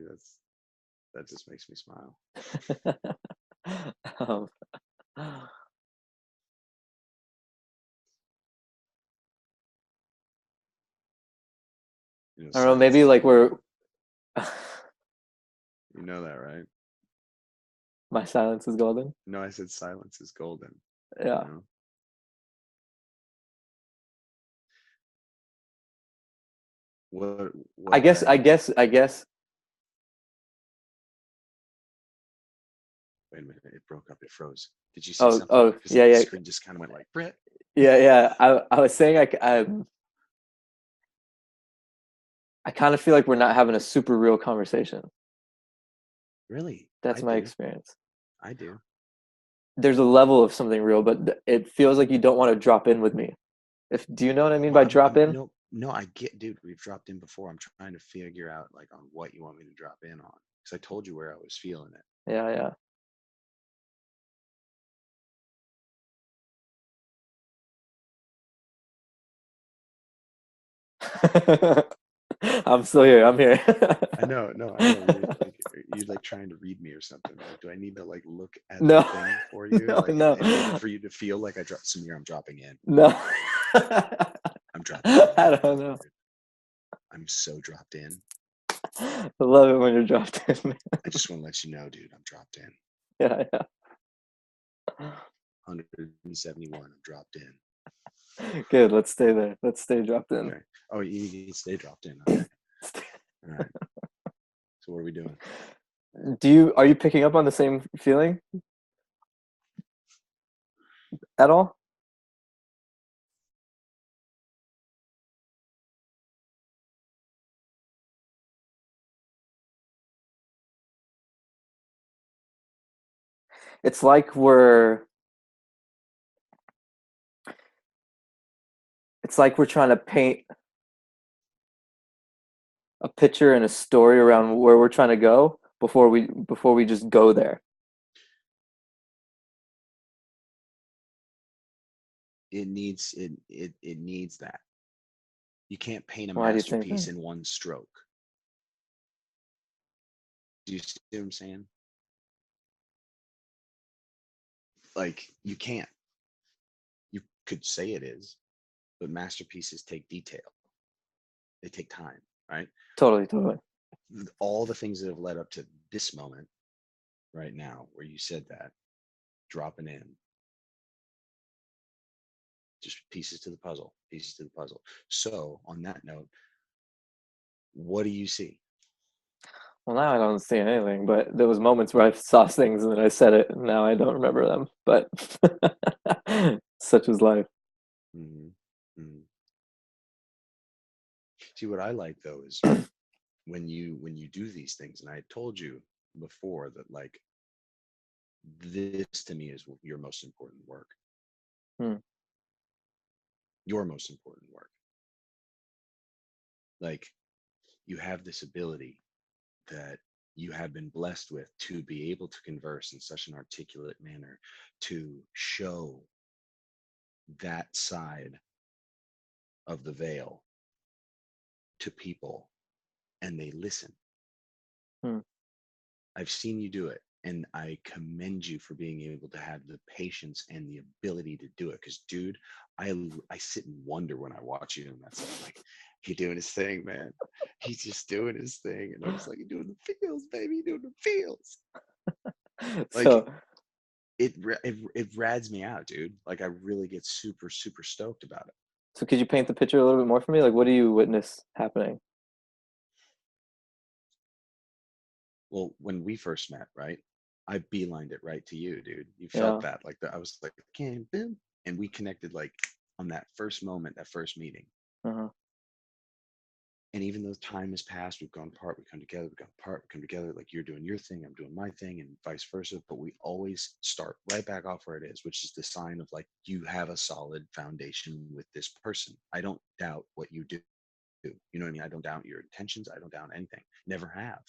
that just makes me smile. You know, I don't know, maybe like we're you know that, right? My silence is golden. No, I said silence is golden. Yeah. You know? What I guess Wait a minute, it broke up, it froze. Did you say something? Oh, yeah, the yeah. screen just kind of went like, Brett. Yeah. I was saying I kind of feel like we're not having a super real conversation. Really? That's my experience. I do. There's a level of something real, but it feels like you don't want to drop in with me. Do you know what I mean by drop in? No, I get, dude. We've dropped in before. I'm trying to figure out like on what you want me to drop in on because I told you where I was feeling it. Yeah. I'm still here. I'm here. I know, no, I know. You're like trying to read me or something. Like, do I need to like look at the No, thing for you, no, like no, in order for you to feel like I dropped Samir? I'm dropping in. no. I'm dropping in I right don't now, know. dude. I'm so dropped in. I love it when you're dropped in, man. I just want to let you know, dude. I'm dropped in. Yeah, 171. I'm dropped in. yeah. Good. Let's stay there. Let's stay dropped in. Okay. Oh, you need to stay dropped in. Okay. All right. So what are we doing? Are you picking up on the same feeling at all? It's like we're trying to paint a picture and a story around where we're trying to go before we just go there. It needs it needs that. You can't paint a Why do you think masterpiece that? in one stroke. Do you see what I'm saying? Like you can't. You could say it is, but masterpieces take detail. They take time, right? Totally, totally. All the things that have led up to this moment right now, where you said that, dropping in, just pieces to the puzzle, pieces to the puzzle. So, on that note, what do you see? Well, now I don't see anything, but there was moments where I saw things and then I said it, and now I don't remember them. But such is life. Mm-hmm. Mm-hmm. See, what I like though is when you do these things, and I told you before that like this to me is your most important work. Hmm. Your most important work. Like you have this ability that you have been blessed with to be able to converse in such an articulate manner, to show that side of the veil to people and they listen. Hmm. I've seen you do it and I commend you for being able to have the patience and the ability to do it. Because, dude, I sit and wonder when I watch you and that's like, he doing his thing, man. He's just doing his thing, and I'm just like, you're doing the feels, baby, you're doing the feels. Like So, it rads me out, dude. Like I really get super super stoked about it. so could you paint the picture a little bit more for me? Like, what do you witness happening? Well, when we first met, right? I beelined it right to you, dude. You felt Yeah. that, like I was like, can boom, and we connected like on that first moment, that first meeting. Uh-huh. And even though time has passed, we've gone apart, we come together, we come apart, we come together. Like you're doing your thing, I'm doing my thing, and vice versa. But we always start right back off where it is, which is the sign of like you have a solid foundation with this person. I don't doubt what you do. You know what I mean? I don't doubt your intentions. I don't doubt anything. Never have.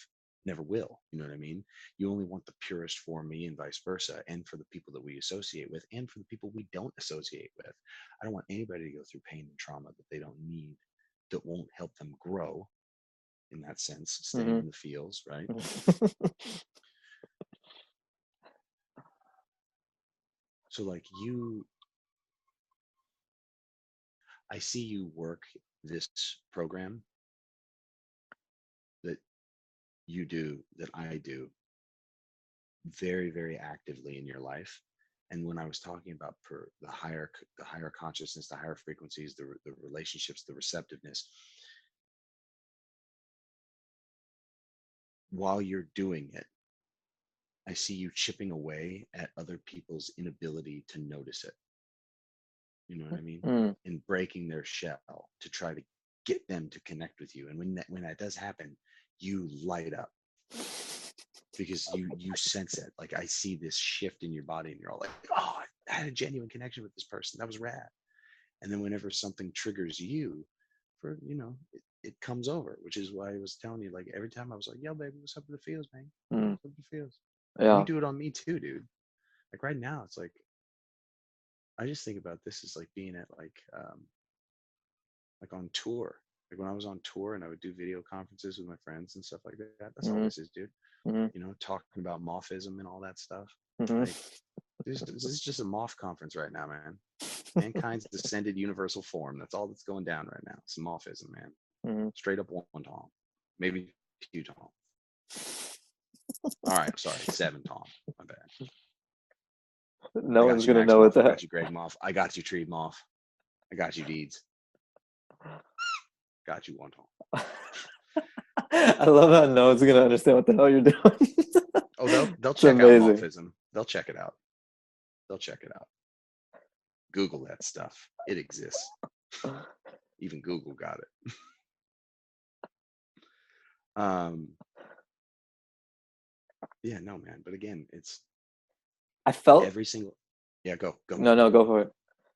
Never will. You know what I mean? You only want the purest for me and vice versa, and for the people that we associate with, and for the people we don't associate with. I don't want anybody to go through pain and trauma that they don't need, that won't help them grow in that sense, staying Mm-hmm. in the fields, right? So, like you, I see you work this program that you do, that I do, very very actively in your life. And when I was talking about for the higher consciousness, the higher frequencies, the relationships, the receptiveness, while you're doing it, I see you chipping away at other people's inability to notice it. You know what I mean? Mm. And breaking their shell to try to get them to connect with you. And when that does happen, you light up because you sense it. Like I see this shift in your body, and you're all like, "Oh, I had a genuine connection with this person. That was rad." And then whenever something triggers you, for it comes over, which is why I was telling you, like every time I was like, "Yo, baby, what's up with the feels, man? Mm. What's up with the feels?" And you Yeah. do it on me too, dude. Like right now, it's like I just think about this as like being at like on tour. Like when I was on tour and I would do video conferences with my friends and stuff like that. That's all Mm-hmm. this is, dude. Mm-hmm. You know, talking about mofism and all that stuff. Mm-hmm. Like this is just a moth conference right now, man. Mankind's descended universal form. That's all that's going down right now. It's mofism, man. Mm-hmm. Straight up one tom, maybe two tom. All right, sorry, 7 tom. My bad. No one's gonna Max know what Moff. I that. got you, Greg Moff. I got you, Tree Moff. I got you, Deeds. Got you, one tom. I love how no one's gonna understand what the hell you're doing. Oh, they'll It's check out amazing. Moffism. They'll check it out. They'll check it out. Google that stuff. It exists. Even Google got it. Yeah, no, man. But again, it's I felt every single. Yeah, go. no, go for it.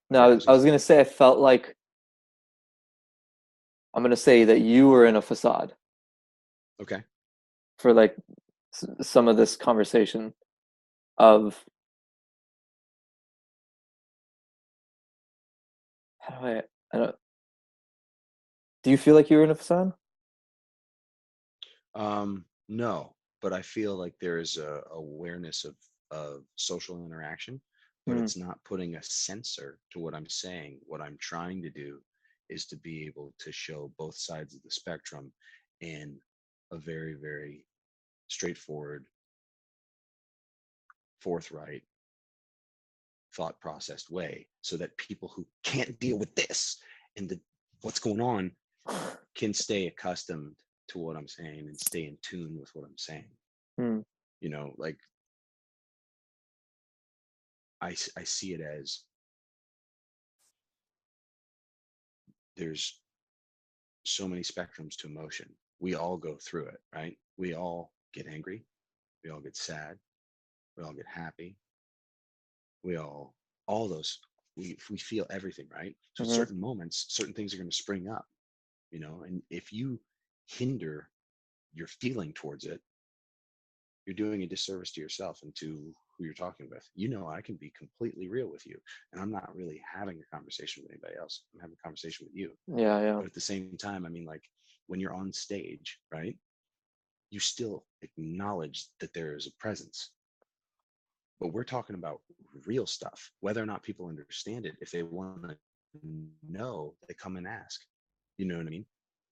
No, Yeah, I was gonna say I felt like I'm gonna say that you were in a facade okay. for like some of this conversation of how do I don't. Do you feel like you were in a facade? No, but I feel like there is a awareness of social interaction, but Mm, it's not putting a censor to what I'm saying. What I'm trying to do is to be able to show both sides of the spectrum in a very, very straightforward, forthright, thought processed way, so that people who can't deal with this and what's going on can stay accustomed to what I'm saying and stay in tune with what I'm saying. mm, You know, like I see it as there's so many spectrums to emotion. We all go through it, right? We all get angry. We all get sad. We all get happy. We all those, we feel everything, right? So at mm-hmm. certain moments, certain things are going to spring up, you know, and if you hinder your feeling towards it, you're doing a disservice to yourself and to who you're talking with. You know, I can be completely real with you, and I'm not really having a conversation with anybody else. I'm having a conversation with you. Yeah. But at the same time, I mean, like when you're on stage, right? You still acknowledge that there is a presence. But we're talking about real stuff. Whether or not people understand it, if they want to know, they come and ask. You know what I mean?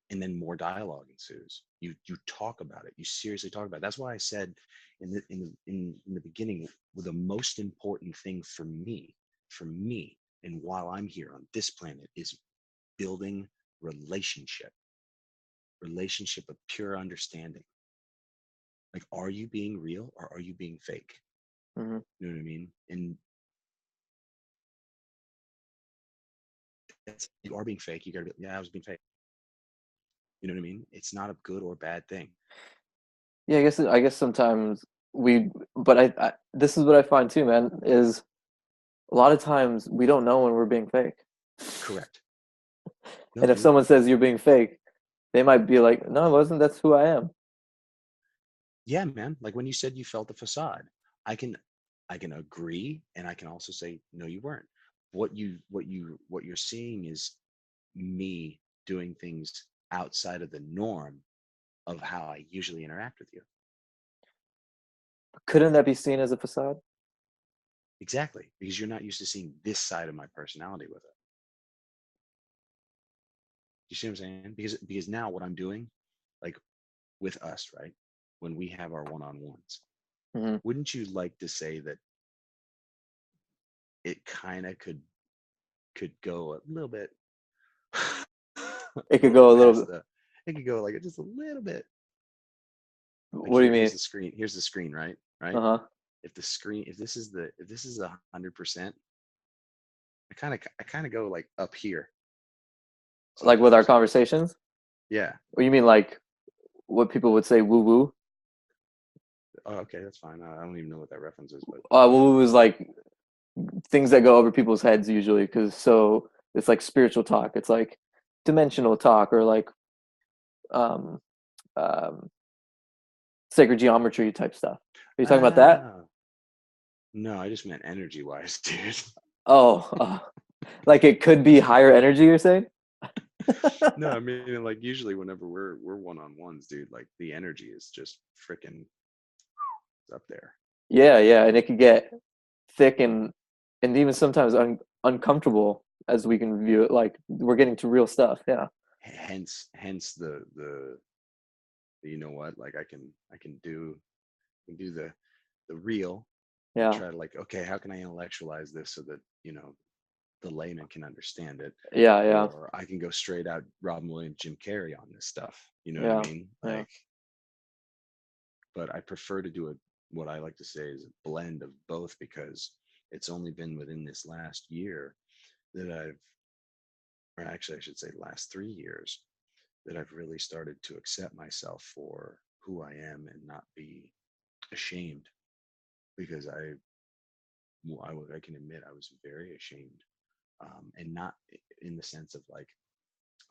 And then more dialogue ensues. You talk about it. You seriously talk about it. That's why I said in the beginning, the most important thing for me, and while I'm here on this planet, is building relationship of pure understanding. Like, are you being real or are you being fake? Mm-hmm. You know what I mean? And you are being fake. You gotta be, yeah, I was being fake. You know what I mean? It's not a good or bad thing. Yeah, I guess sometimes but I this is what I find too, man, is a lot of times we don't know when we're being fake. Correct. No, And if dude. someone says you're being fake, they might be like, no, I wasn't. That's who I am. Yeah, man. Like when you said you felt the facade, I can agree, and I can also say no, you weren't. What you're seeing is me doing things outside of the norm of how I usually interact with you. Couldn't that be seen as a facade? Exactly, because you're not used to seeing this side of my personality with it. You see what I'm saying? Because now what I'm doing, like with us, right? When we have our one-on-ones, Mm-hmm. wouldn't you like to say that it kind of could go a little bit It a could little go a bit past little. the it could go like just a little bit. Like What do you mean? here's the screen, right? Uh-huh. If this is 100%, I kind of go like up here Like with our sometimes. conversations? Yeah. Or you mean like what people would say woo woo? Oh, okay, that's fine. I don't even know what that reference is, but Woo woo is like things that go over people's heads usually, because so it's like spiritual talk. It's like dimensional talk or like um um sacred geometry type stuff. Are you talking about that? ah, no, I just meant energy wise, dude. Oh, like it could be higher energy, you're saying? No, I mean, like usually whenever we're one-on-ones, dude, like the energy is just freaking up there. Yeah, yeah, and it could get thick and even sometimes uncomfortable as we can view it. Like we're getting to real stuff. Yeah, Hence the you know what, like I can do the real and yeah, try to like, okay, how can I intellectualize this so that, the layman can understand it? yeah, yeah, Or I can go straight out Robin Williams, Jim Carrey on this stuff. You know what I yeah, mean? yeah, Like, but I prefer to do it, what I like to say is a blend of both, because it's only been within this last year that or actually I should say last 3 years, that I've really started to accept myself for who I am and not be ashamed, because I can admit I was very ashamed, and not in the sense of like,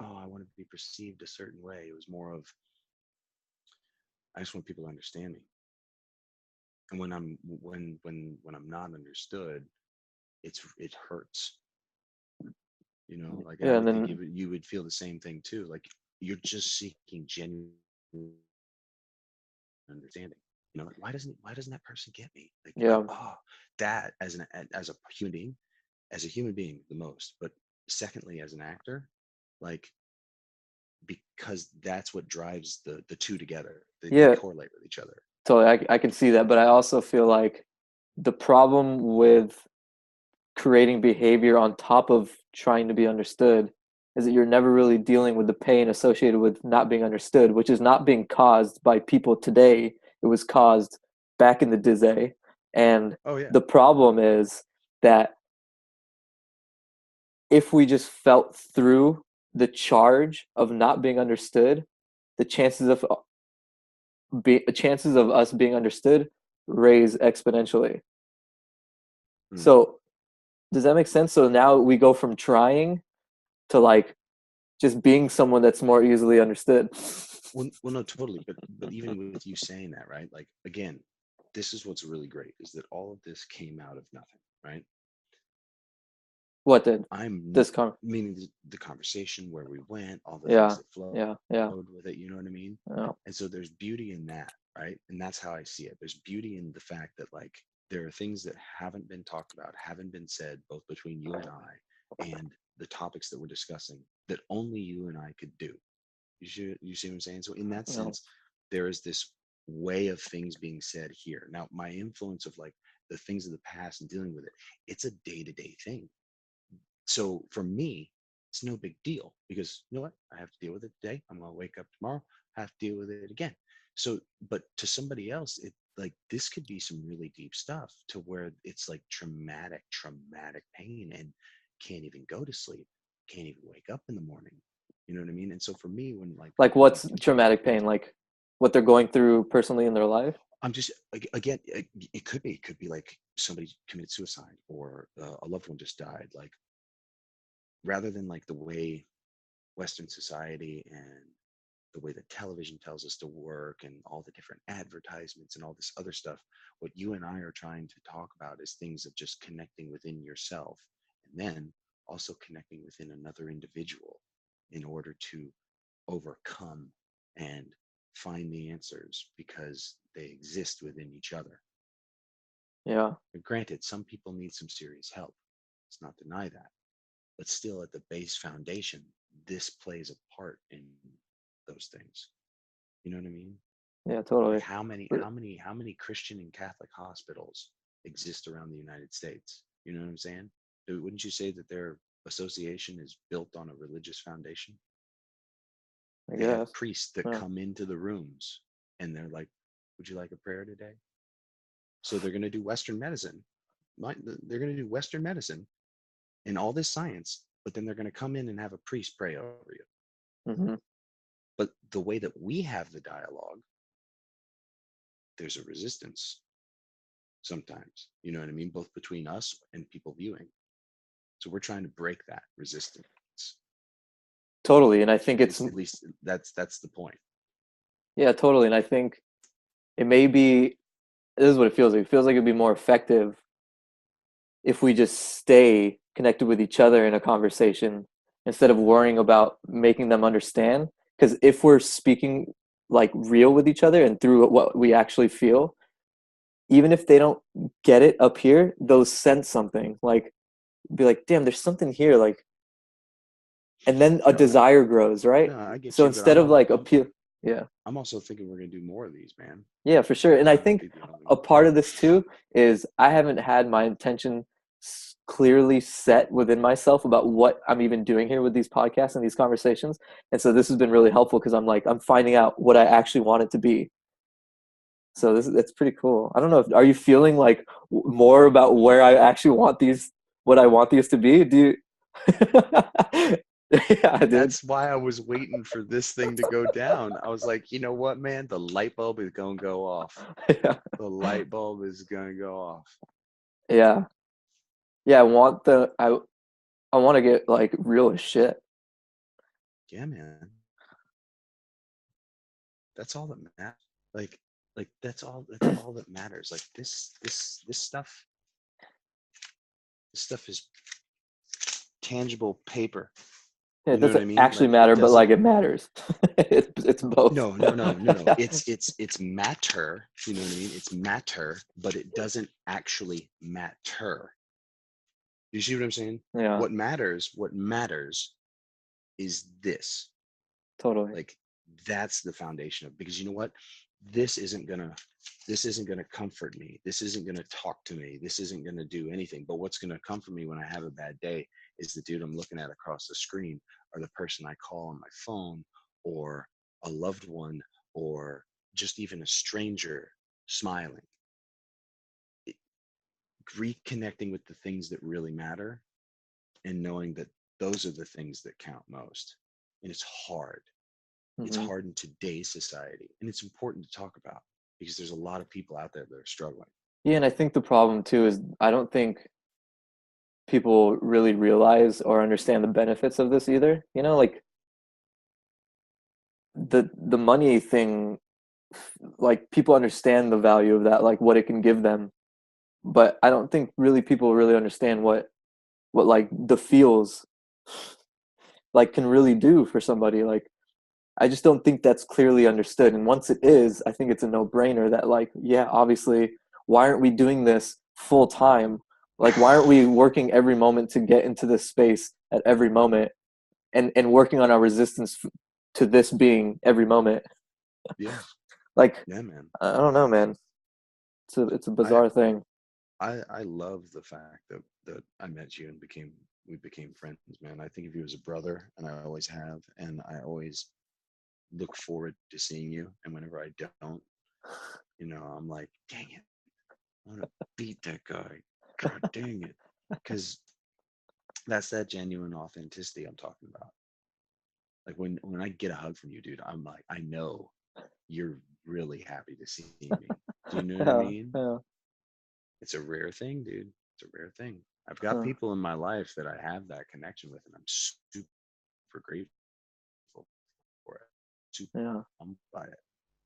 oh, I wanted to be perceived a certain way. It was more of, I just want people to understand me. And when I'm not understood, it hurts. Like, and I yeah. And would think then you would feel the same thing too. Like you're just seeking genuine understanding. Like, why doesn't that person get me? Like, yeah, that as a human being, the most. But secondly, as an actor, like, because that's what drives the two together. They yeah. correlate with each other. Totally, I can see that, but I also feel like the problem with creating behavior on top of trying to be understood is that you're never really dealing with the pain associated with not being understood, which is not being caused by people today. It was caused back in the day. And Oh yeah. the problem is that if we just felt through the charge of not being understood, the chances of us being understood raise exponentially. Hmm. So does that make sense? So now we go from trying to like just being someone that's more easily understood. Well, no, totally. But even with you saying that, right? Like, again, this is what's really great, is that all of this came out of nothing, right? What did I'm this come? meaning the conversation, where we went, all the things Yeah, that flowed yeah, yeah, with it. You know what I mean? yeah, And so there's beauty in that, right? And that's how I see it. There's beauty in the fact that, like, there are things that haven't been talked about, haven't been said, both between you and I, and the topics that we're discussing, that only you and I could do. You see what I'm saying? So in that yeah, sense, there is this way of things being said here. Now, my influence of like the things of the past and dealing with it, it's a day-to-day thing. So for me, it's no big deal, because you know what? I have to deal with it today. I'm gonna wake up tomorrow, have to deal with it again. So, but to somebody else, it, like, this could be some really deep stuff, to where it's like traumatic pain, and can't even go to sleep, can't even wake up in the morning. You know what I mean? And so for me, like what's traumatic pain? Like what they're going through personally in their life? I'm just, again, it could be like somebody committed suicide, or a loved one just died. Like, rather than like the way Western society and the way that television tells us to work, and all the different advertisements and all this other stuff, what you and I are trying to talk about is things of just connecting within yourself, and then also connecting within another individual, in order to overcome and find the answers, because they exist within each other. Yeah, And granted, some people need some serious help. Let's not deny that. But still, at the base foundation, this plays a part in those things. You know what I mean? yeah, Like, totally. how many Christian and Catholic hospitals exist around the United States? You know what I'm saying? Wouldn't you say that their association is built on a religious foundation? I They have guess. priests that Yeah. come into the rooms, and they're like, "Would you like a prayer today?" So they're going to do Western medicine. They're going to do Western medicine and all this science, but then they're going to come in and have a priest pray over you. Hmm. But the way that we have the dialogue, there's a resistance sometimes. You know what I mean? Both between us and people viewing. So we're trying to break that resistance. Totally. And I think At it's, least, at least that's the point. yeah, totally. And I think it may be, this is what it feels like. It feels like it'd be more effective if we just stay connected with each other in a conversation instead of worrying about making them understand. Because if we're speaking like real with each other and through what we actually feel, even if they don't get it up here, they'll sense something. Like, be like, damn, there's something here. Like, and then a No, desire grows, right? no, I get So you, but instead of like appeal, yeah, I'm also thinking we're gonna do more of these, man. yeah, for sure. Like, And I I won't think be the only a one. part of this too is I haven't had my intention clearly set within myself about what I'm even doing here with these podcasts and these conversations. And so this has been really helpful because I'm like, I'm finding out what I actually want it to be. So it's pretty cool. I don't know. Are you feeling like more about where I actually want these, what I want these to be? Do you? Yeah, dude. That's why I was waiting for this thing to go down. I was like, you know what, man? The light bulb is gonna go off. Yeah. The light bulb is gonna go off. Yeah. Yeah. I want to get like real as shit. Yeah, man. That's all that matters. Like, that's all that matters. Like this stuff. This stuff is tangible paper. Yeah, it You know what I doesn't mean? actually Like it matter, but doesn't. like it matters. It's both. No. It's matter. You know what I mean? It's matter, but it doesn't actually matter. You see what I'm saying? Yeah, What matters is this. totally. Like that's the foundation of, because you know what? This isn't gonna this isn't gonna comfort me. This isn't gonna talk to me. This isn't gonna do anything. But what's gonna comfort me when I have a bad day is the dude I'm looking at across the screen, or the person I call on my phone, or a loved one, or just even a stranger smiling. It- Reconnecting with the things that really matter, and knowing that those are the things that count most. And it's hard. It's Hmm. hard in today's society, and it's important to talk about because there's a lot of people out there that are struggling. Yeah, and I think the problem too is I don't think people really realize or understand the benefits of this either. You know, like the money thing, like people understand the value of that, like what it can give them, but I don't think really people really understand what like the feels like can really do for somebody. Like I just don't think that's clearly understood. And once it is, I think it's a no-brainer that like, yeah, obviously, why aren't we doing this full time? Like why aren't we working every moment to get into this space at every moment and working on our resistance to this being every moment? Yeah, Like yeah, man. I don't know, man. It's a I bizarre thing. I love the fact that I met you and we became friends, man. I think of you as a brother, and I always have, and I always look forward to seeing you. And whenever I don't, I'm like, dang it, I want to beat that guy. God dang it, because that's that genuine authenticity I'm talking about. Like when I get a hug from you, dude, I'm like, I know you're really happy to see me. Do you know what I Yeah, mean? yeah, It's a rare thing, dude. It's a rare thing. I've got yeah, people in my life that I have that connection with, and I'm super grateful for it. Super yeah. humbled by it.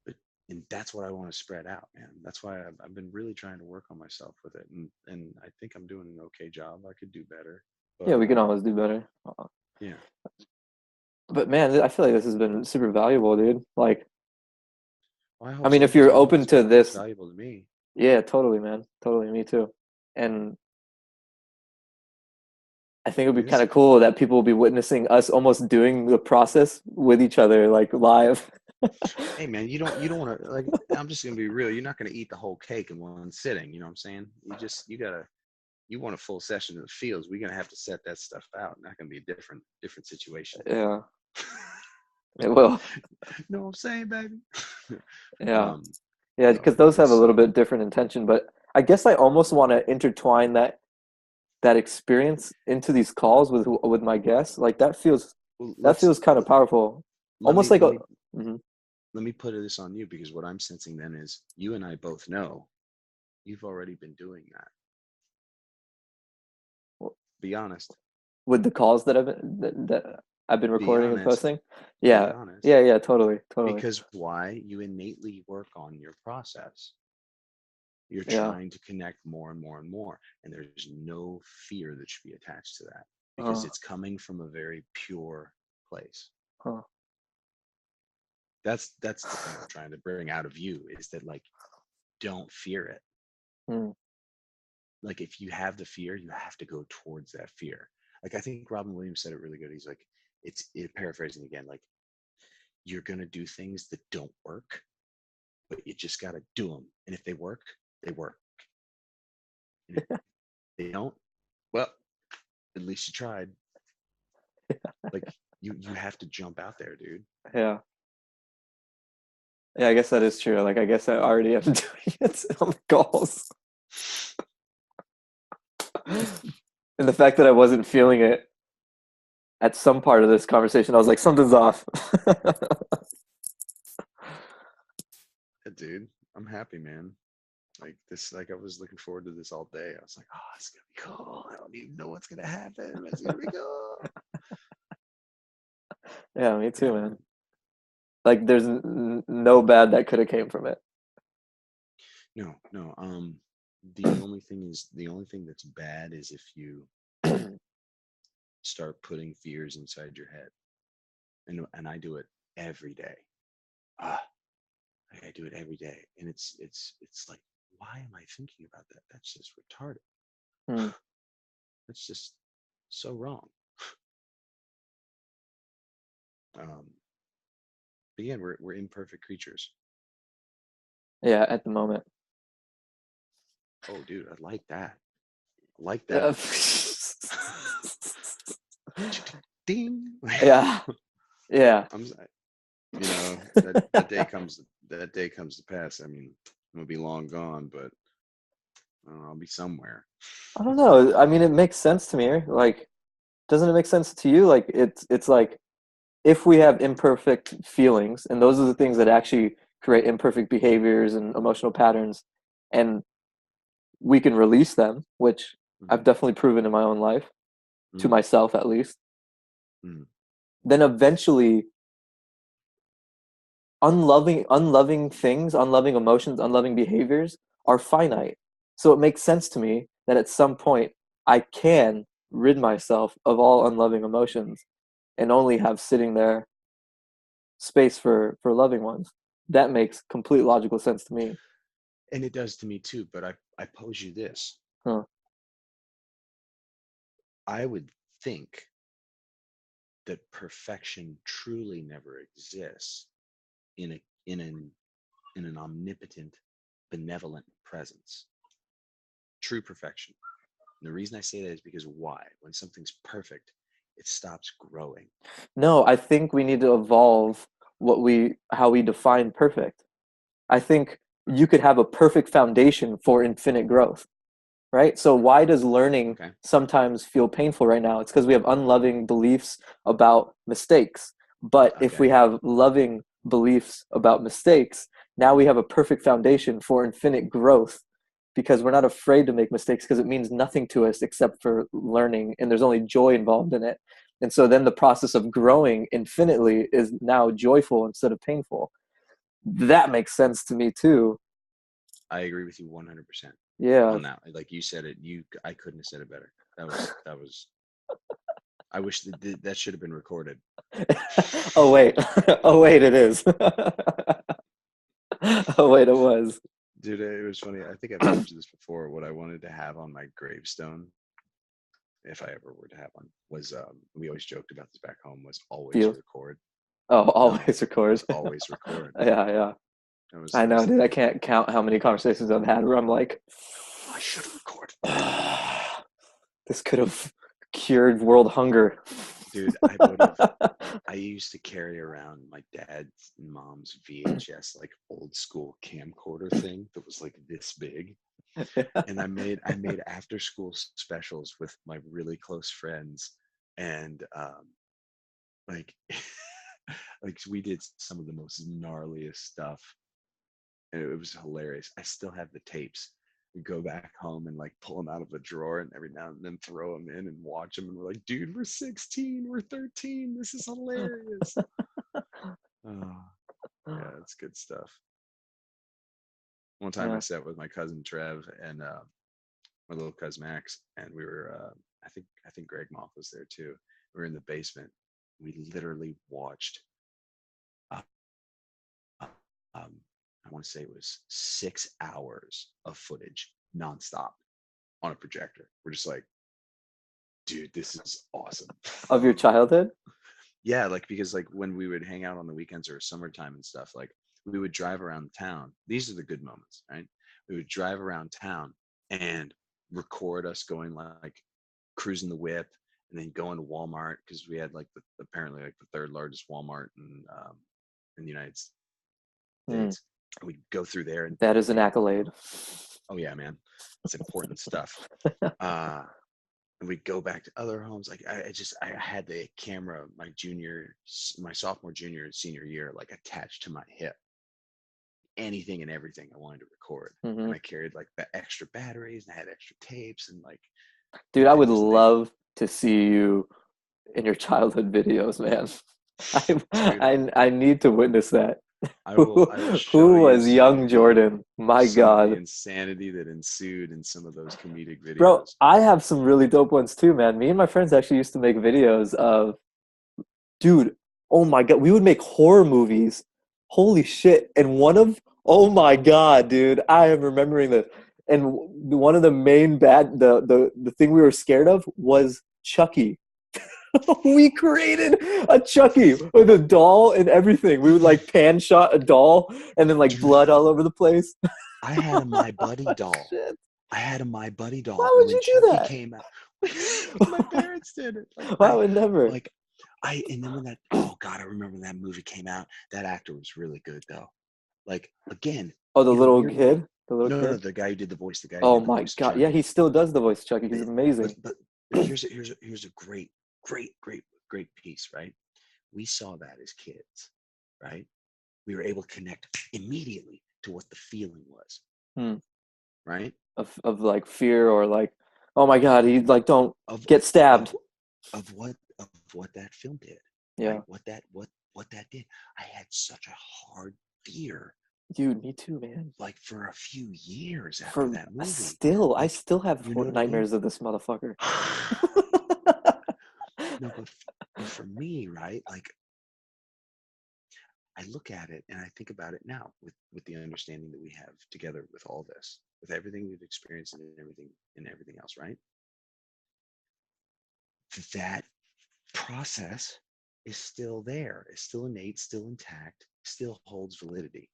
But and that's what I want to spread out, man. That's why I've been really trying to work on myself with it, and I think I'm doing an okay job. I could do better, Yeah, but we can always do better. yeah. But man, I feel like this has been super valuable, dude. Like, Well, I I hope mean, so if because you're I know open it's to it's this, valuable to me. yeah, totally, man. Totally, me too. And I think it would be kind Because of cool that people will be witnessing us almost doing the process with each other, like live. hey man, you don't want to, like, I'm just gonna be real. You're not gonna eat the whole cake in one sitting. You know what I'm saying? You want a full session of the fields. We're gonna have to set that stuff out. Not gonna be a different situation. Yeah, it will. Know what I'm saying, baby? Yeah, um, yeah, no, because dude, those have a it's little bit different intention. But I guess I almost want to intertwine that experience into these calls with my guests. Like well, that feels kind of powerful. let Almost me like let a. me Mhm. let me put this on you, because what I'm sensing then is you and I both know you've already been doing that. Be honest. With the calls that I've been Be recording and honest. posting. Be Yeah, honest. yeah, yeah, totally, totally. Because why? You innately work on your process. You're Yeah, trying to connect more and more and more, and there's no fear that should be attached to that. because it's coming from a very pure place. Huh. That's the thing I'm trying to bring out of you, is that like, don't fear it. Mm. Like if you have the fear, you have to go towards that fear. Like I think Robin Williams said it really good. He's like, paraphrasing again, like you're gonna do things that don't work, but you just gotta do them. And if they work, they work. And if they don't, well, at least you tried. Like you have to jump out there, dude. Yeah. Yeah, I guess that is true. Like, I guess I already am doing it on the goals. And the fact that I wasn't feeling it at some part of this conversation, I was like, something's off. Yeah, dude, I'm happy, man. Like this, like I was looking forward to this all day. I was like, oh, it's gonna be cool. I don't even know what's gonna happen. It's gonna be cool. Yeah, me too, man. Like, there's no bad that could have came from it. No, no. The only thing that's bad is if you start putting fears inside your head, and I do it every day. Ah, I do it every day, and it's like, why am I thinking about that? That's just retarded. Hmm. That's just so wrong. But again, we're imperfect creatures. Yeah, at the moment. Oh, dude, I like that. I like Uh, that. Ding. yeah, yeah. I'm, that day comes. That day comes to pass. I mean, I'm gonna be long gone, but I don't know, I'll be somewhere. I don't know. I mean, it makes sense to me. Like, doesn't it make sense to you? Like, it's like if we have imperfect feelings, and those are the things that actually create imperfect behaviors and emotional patterns, and we can release them, which I've Mm-hmm. definitely proven in my own life, to Mm-hmm. myself at least, Mm-hmm. then eventually unloving things, unloving emotions, unloving behaviors are finite. So it makes sense to me that at some point I can rid myself of all unloving emotions and only have sitting there space for loving ones. That makes complete logical sense to me. And it does to me too. But I pose you this: Huh. I would think that perfection truly never exists in a in an omnipotent, benevolent presence. True perfection. And the reason I say that is because why? When something's perfect, it stops growing. No, I think we need to evolve how we define perfect. I think you could have a perfect foundation for infinite growth, right? So why does learning Okay. sometimes feel painful right now? It's because we have unloving beliefs about mistakes. But if Okay. we have loving beliefs about mistakes, now we have a perfect foundation for infinite growth because we're not afraid to make mistakes because it means nothing to us except for learning and there's only joy involved in it. And so then the process of growing infinitely is now joyful instead of painful. That makes sense to me too. I agree with you 100% Yeah. on that. Like you said it, I couldn't have said it better. That was I wish that should have been recorded. Oh wait. Oh wait, it is. Oh wait, it was. Dude, it was funny. I think I've told you this before. What I wanted to have on my gravestone, if I ever were to have one, was we always joked about this back home, was always Feel. record. Oh, No, always it record. was always record. Yeah, yeah. I It was know, the dude. I thing. can't count how many conversations I've had where I'm like, I should have recorded that. this could have cured world hunger. Dude, I would have. I used to carry around my dad's and mom's VHS, like old school camcorder thing that was like this big. And I made after school specials with my really close friends. And like like we did some of the most gnarliest stuff. And it was hilarious. I still have the tapes. We go back home and like pull them out of the drawer and every now and then throw them in and watch them. And we're like, dude, we're 16, we're 13. This is hilarious. Oh, yeah, it's good stuff. One time I Yeah. sat with my cousin Trev and my little cousin Max, and we were I think Greg Moth was there too. We were in the basement. We literally watched. Uh, I want to say it was 6 hours of footage nonstop on a projector. We're just like, dude, this is awesome. Of your childhood? Yeah, like because like when we would hang out on the weekends or summertime and stuff, like we would drive around town. These are the good moments, right? We would drive around town and record us going like cruising the whip and then going to Walmart because we had like apparently like the third largest Walmart in the United States. We'd go through there and that is an accolade. Oh yeah, man, it's important stuff. And we'd go back to other homes. Like I had the camera my sophomore, junior, and senior year, like attached to my hip. Anything and everything I wanted to record, and I carried like the extra batteries and I had extra tapes and like. Dude, I would love to see you in your childhood videos, man. I need to witness that. I will Who was young Jordan? My God. The insanity that ensued in some of those comedic videos. Bro, I have some really dope ones too, man. Me and my friends actually used to make videos of, dude, oh my God, we would make horror movies. Holy shit. And oh my God, dude, I am remembering this. And one of the main the thing we were scared of was Chucky. We created a Chucky with a doll and everything. We would like pan shot a doll and then like blood all over the place. I had a My Buddy doll. Shit. I had a My Buddy doll. Why would you do Chucky that? Came out. My parents did it. Like, I would never. Like and then when oh God, I remember when that movie came out. That actor was really good though. Like again. Oh, the little kid? No, the guy who did the voice. Oh my God. Yeah, he still does the voice of Chucky. He's amazing. But here's a great piece, right? We saw that as kids, right? We were able to connect immediately to what the feeling was, right? Of like fear or like, oh my God, he like don't get stabbed. Of what that film did. Yeah. Right? What that did. I had such a hard fear. Dude, me too, man. Like for a few years after that movie. I still have nightmares of this motherfucker. No, but for me, right? Like I look at it and I think about it now with the understanding that we have together with all this, with everything we've experienced and everything else, right? That process is still there, is still innate, still intact, still holds validity.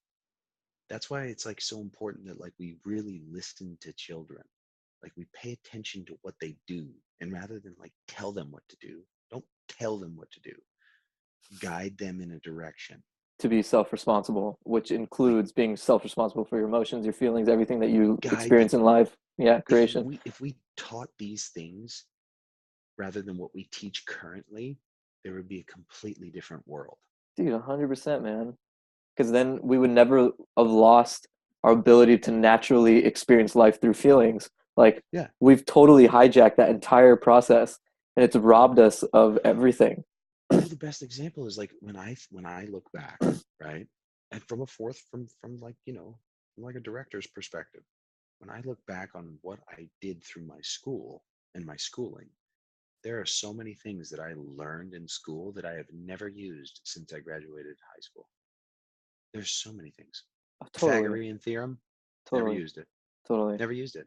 That's why it's like so important that like we really listen to children. Like we pay attention to what they do, and rather than like tell them what to do, don't tell them what to do. Guide them in a direction. To be self-responsible, which includes being self-responsible for your emotions, your feelings, everything that you experience in life. Yeah, creation. If we taught these things rather than what we teach currently, there would be a completely different world. Dude, 100%, man. Because then we would never have lost our ability to naturally experience life through feelings. Like, we've totally hijacked that entire process, and it's robbed us of everything. Well, the best example is like when I look back, right, and from like from like a director's perspective, when I look back on what I did through my school and my schooling, there are so many things that I learned in school that I have never used since I graduated high school. There's so many things. Pythagorean theorem. Never used it. Never used it.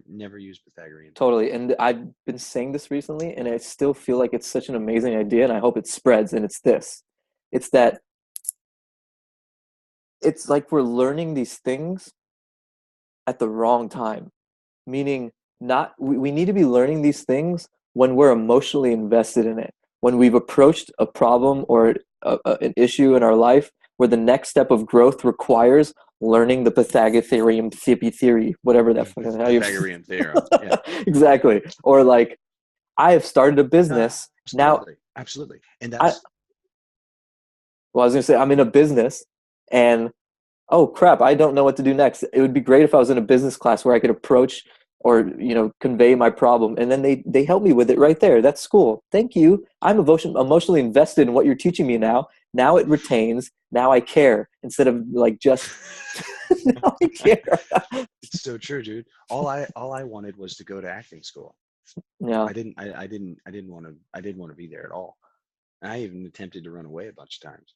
Never used Pythagorean. Totally. And I've been saying this recently, and I still feel like it's such an amazing idea, and I hope it spreads. And it's this. It's that it's like we're learning these things at the wrong time. Meaning we need to be learning these things when we're emotionally invested in it. When we've approached a problem or an issue in our life where the next step of growth requires learning the Pythagorean theory, whatever that fucking Pythagorean theorem. Yeah. Exactly. Or like, I have started a business now. Absolutely. And that's. I was going to say, I'm in a business and, oh crap, I don't know what to do next. It would be great if I was in a business class where I could approach or, convey my problem. And then they help me with it right there. That's cool. Thank you. I'm emotionally invested in what you're teaching me now. Now it retains. Now I care instead of like just now I care. It's so true, dude. All I wanted was to go to acting school. Yeah. I didn't want to be there at all. And I even attempted to run away a bunch of times.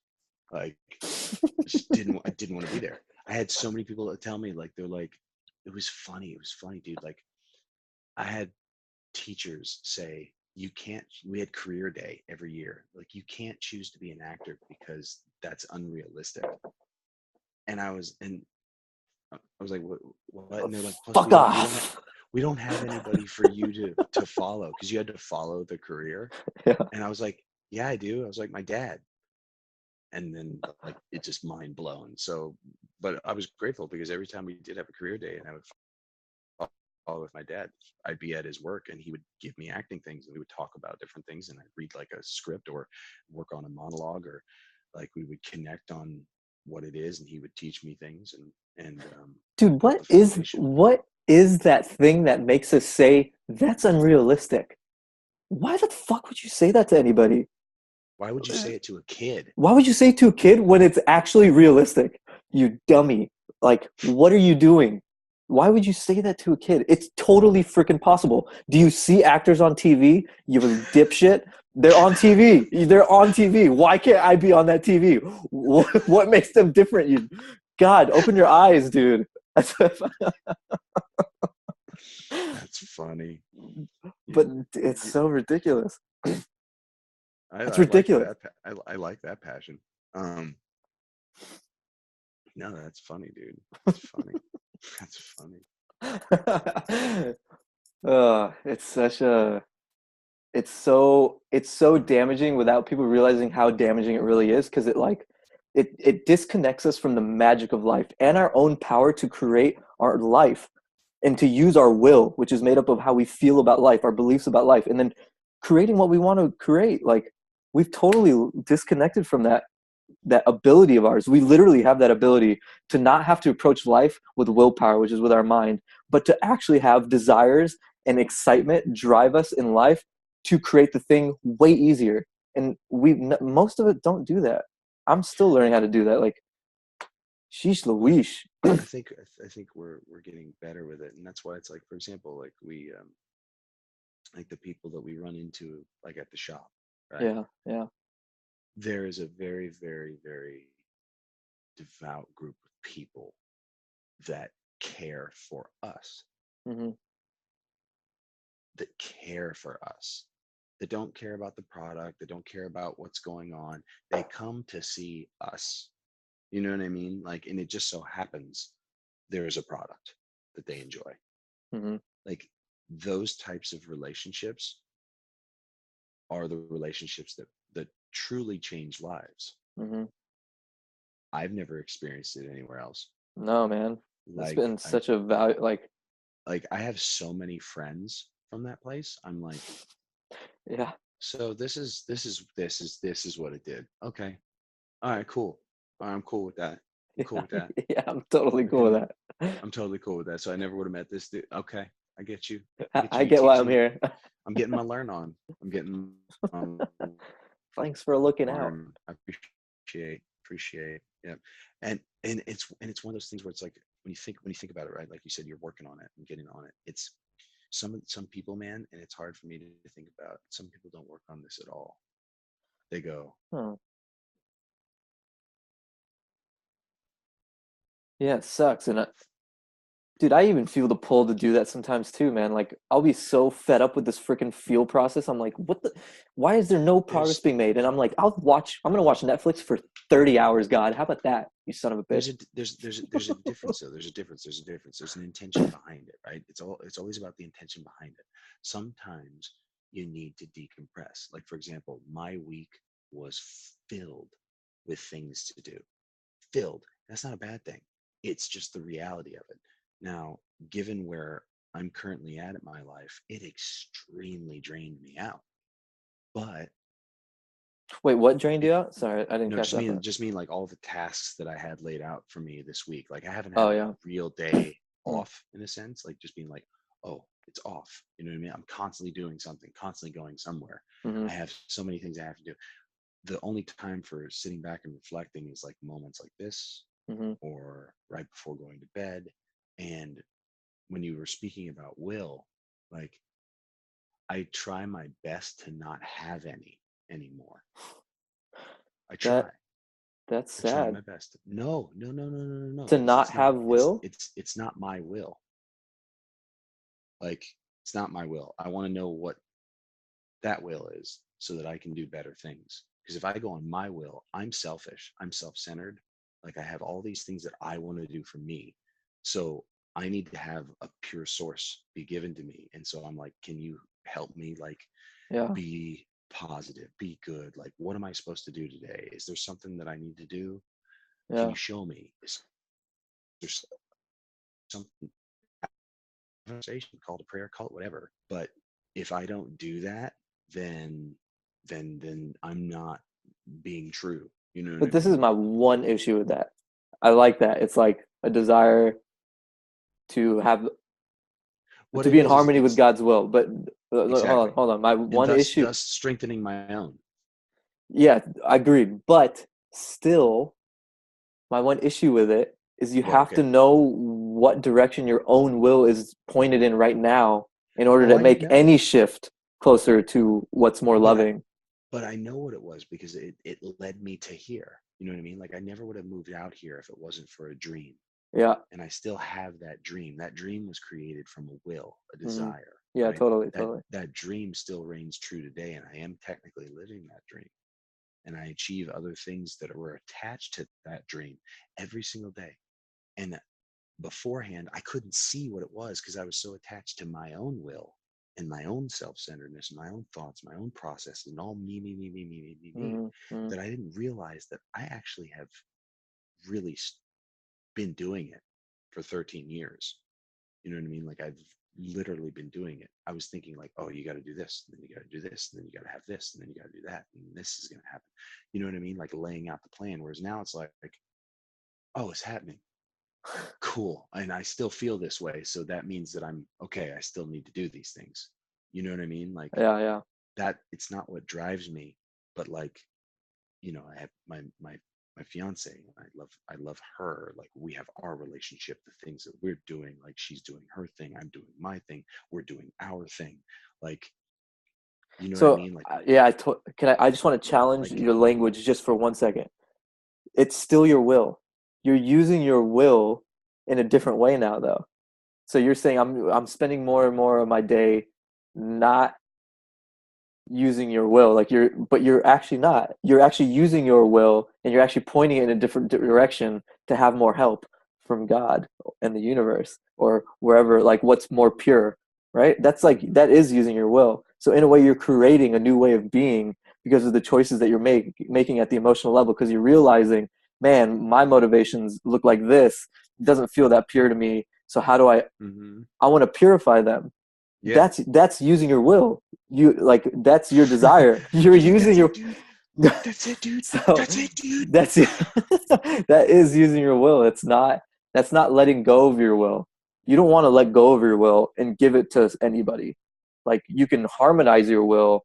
Like, I didn't want to be there. I had so many people that tell me, like, they're like, it was funny. It was funny, dude. Like, I had teachers say, you can't, we had career day every year. Like, you can't choose to be an actor because that's unrealistic. And I was like, what? And they're like, plus Fuck off. we don't have anybody for you to follow, because you had to follow the career. Yeah. And I was like, yeah, I do. I was like, my dad. And then, like, it just mind blown. So, but I was grateful because every time we did have a career day and I would follow with my dad, I'd be at his work and he would give me acting things and we would talk about different things and I'd read like a script or work on a monologue, or like we would connect on what it is and he would teach me things and Dude, built the foundation. what is that thing that makes us say that's unrealistic? Why the fuck would you say that to anybody? Why would you say it to a kid? Why would you say it to a kid when it's actually realistic? You dummy. Like, what are you doing? Why would you say that to a kid? It's totally freaking possible. Do you see actors on TV? You dipshit. They're on TV. They're on TV. Why can't I be on that TV? What makes them different? You, God, open your eyes, dude. That's funny. But You, it's you, so ridiculous. It's I like ridiculous. that. I like that passion. No, that's funny, dude. That's funny. That's funny. It's such a it's so damaging without people realizing how damaging it really is, because it disconnects us from the magic of life and our own power to create our life and to use our will, which is made up of how we feel about life, our beliefs about life, and then creating what we want to create. Like, we've totally disconnected from that ability of ours. We literally have that ability to not have to approach life with willpower, which is with our mind, but to actually have desires and excitement drive us in life to create the thing way easier. And most of it don't do that. I'm still learning how to do that. Like, sheesh Louise. I think we're getting better with it, and that's why it's like, for example, like we like the people that we run into like at the shop, right? Yeah, yeah. There is a very, very, very devout group of people that care for us, Mm-hmm. that care for us, that don't care about the product, that don't care about what's going on. They come to see us. You know what I mean? Like, and it just so happens there is a product that they enjoy. Mm-hmm. Like, those types of relationships are the relationships that truly change lives. Mm-hmm. I've never experienced it anywhere else. No, man. It's Like been I such a value. like I have so many friends from that place. I'm like, Yeah. so this is what it did. Okay. All right, cool. All right, I'm cool with that. I'm cool Yeah. with that. Yeah, I'm totally I cool can with that. I'm totally cool with that. So I never would have met this dude. Okay. I get you. I I get you. I You get why I'm teaching. here. I'm getting my learn on. I'm getting my Thanks for looking out. learn. I appreciate. Yeah. And it's one of those things where it's like, when you think about it, right? Like you said, you're working on it and getting on it. It's some people, man, and it's hard for me to think about. Some people don't work on this at all. They go, Oh, yeah, it sucks. And dude, I even feel the pull to do that sometimes too, man. Like, I'll be so fed up with this freaking feel process. I'm like, why is there no progress there's being made? And I'm like, I'm gonna watch Netflix for 30 hours, God. How about that, you son of a bitch? there's a difference though. There's a difference. There's an intention behind it, right? It's always about the intention behind it. Sometimes you need to decompress. Like, for example, my week was filled with things to do. Filled. That's not a bad thing. It's just the reality of it. Now, given where I'm currently at in my life, it extremely drained me out. But Wait, what drained it, you out? Sorry, I didn't no, catch that part. just mean like all the tasks that I had laid out for me this week. Like, I haven't had Oh a yeah. real day Hmm. off, in a sense, like just being like, oh, it's off. You know what I mean? I'm constantly doing something, constantly going somewhere. Hmm. I have so many things I have to do. The only time for sitting back and reflecting is like moments like this, Hmm. or right before going to bed. And when you were speaking about will, like, I try my best to not have any anymore. I try. That that's I try sad. my best. No, no, no, no, no, no, no. To not It's not. have will? It's not my will. Like, it's not my will. I want to know what that will is so that I can do better things. Because if I go on my will, I'm selfish. I'm self-centered. Like, I have all these things that I want to do for me. So I need to have a pure source be given to me. And so I'm like, can you help me, like, Yeah, be positive, be good? Like, what am I supposed to do today? Is there something that I need to do? Can yeah. you show me? Is there something, conversation, call to prayer, call it whatever. But if I don't do that, then then I'm not being true. You know what But I this is mean? my one issue with that. I like that. It's like a desire to have What to it be in is harmony with it's God's will. But exactly, hold on. My and one issue, thus strengthening my own. yeah, I agree. But still, my one issue with it is you Well, have to okay. know what direction your own will is pointed in right now in order Oh, to I make know, any shift closer to what's more but I loving. but I know what it was because it led me to here. You know what I mean? Like, I never would have moved out here if it wasn't for a dream. Yeah. And I still have that dream. That dream was created from a will, a Hmm. desire, Yeah, right? totally, That totally. that dream still reigns true today, and I am technically living that dream. And I achieve other things that were attached to that dream every single day. And beforehand, I couldn't see what it was because I was so attached to my own will and my own self-centeredness, my own thoughts, my own process, and all me, Hmm. Hmm. that I didn't realize that I actually have really been doing it for 13 years. You know what I mean? Like, I've literally been doing it. I was thinking like, oh, you got to do this, and then you got to do this, and then you got to have this, and then you got to do that, and this is going to happen. You know what I mean? Like, laying out the plan. Whereas now it's like, oh, it's happening. Cool. And I still feel this way. So that means that I'm okay. I still need to do these things. You know what I mean? Like, Yeah, yeah. that it's not what drives me, but like, I have my fiance, and I love her. Like, we have our relationship, the things that we're doing, like, she's doing her thing, I'm doing my thing, we're doing our thing. Like, you know what I So mean? Like, yeah, I just want to challenge like your language just for 1 second. It's still your will. You're using your will in a different way now, though. So you're saying I'm spending more and more of my day not using your will, like but you're actually not. You're actually using your will, and you're actually pointing it in a different direction to have more help from God and the universe or wherever, like what's more pure, right? That's like that is using your will. So in a way, you're creating a new way of being because of the choices that you're making at the emotional level. Because you're realizing, man, my motivations look like this. It doesn't feel that pure to me. So how do I? hmm I want to purify them. yeah. That's using your will. You like that's your desire. You're Yeah, using that's your it, dude. That's it, dude. so That's it, dude. that's that is using your will. That's not letting go of your will. You don't want to let go of your will and give it to anybody. Like you can harmonize your will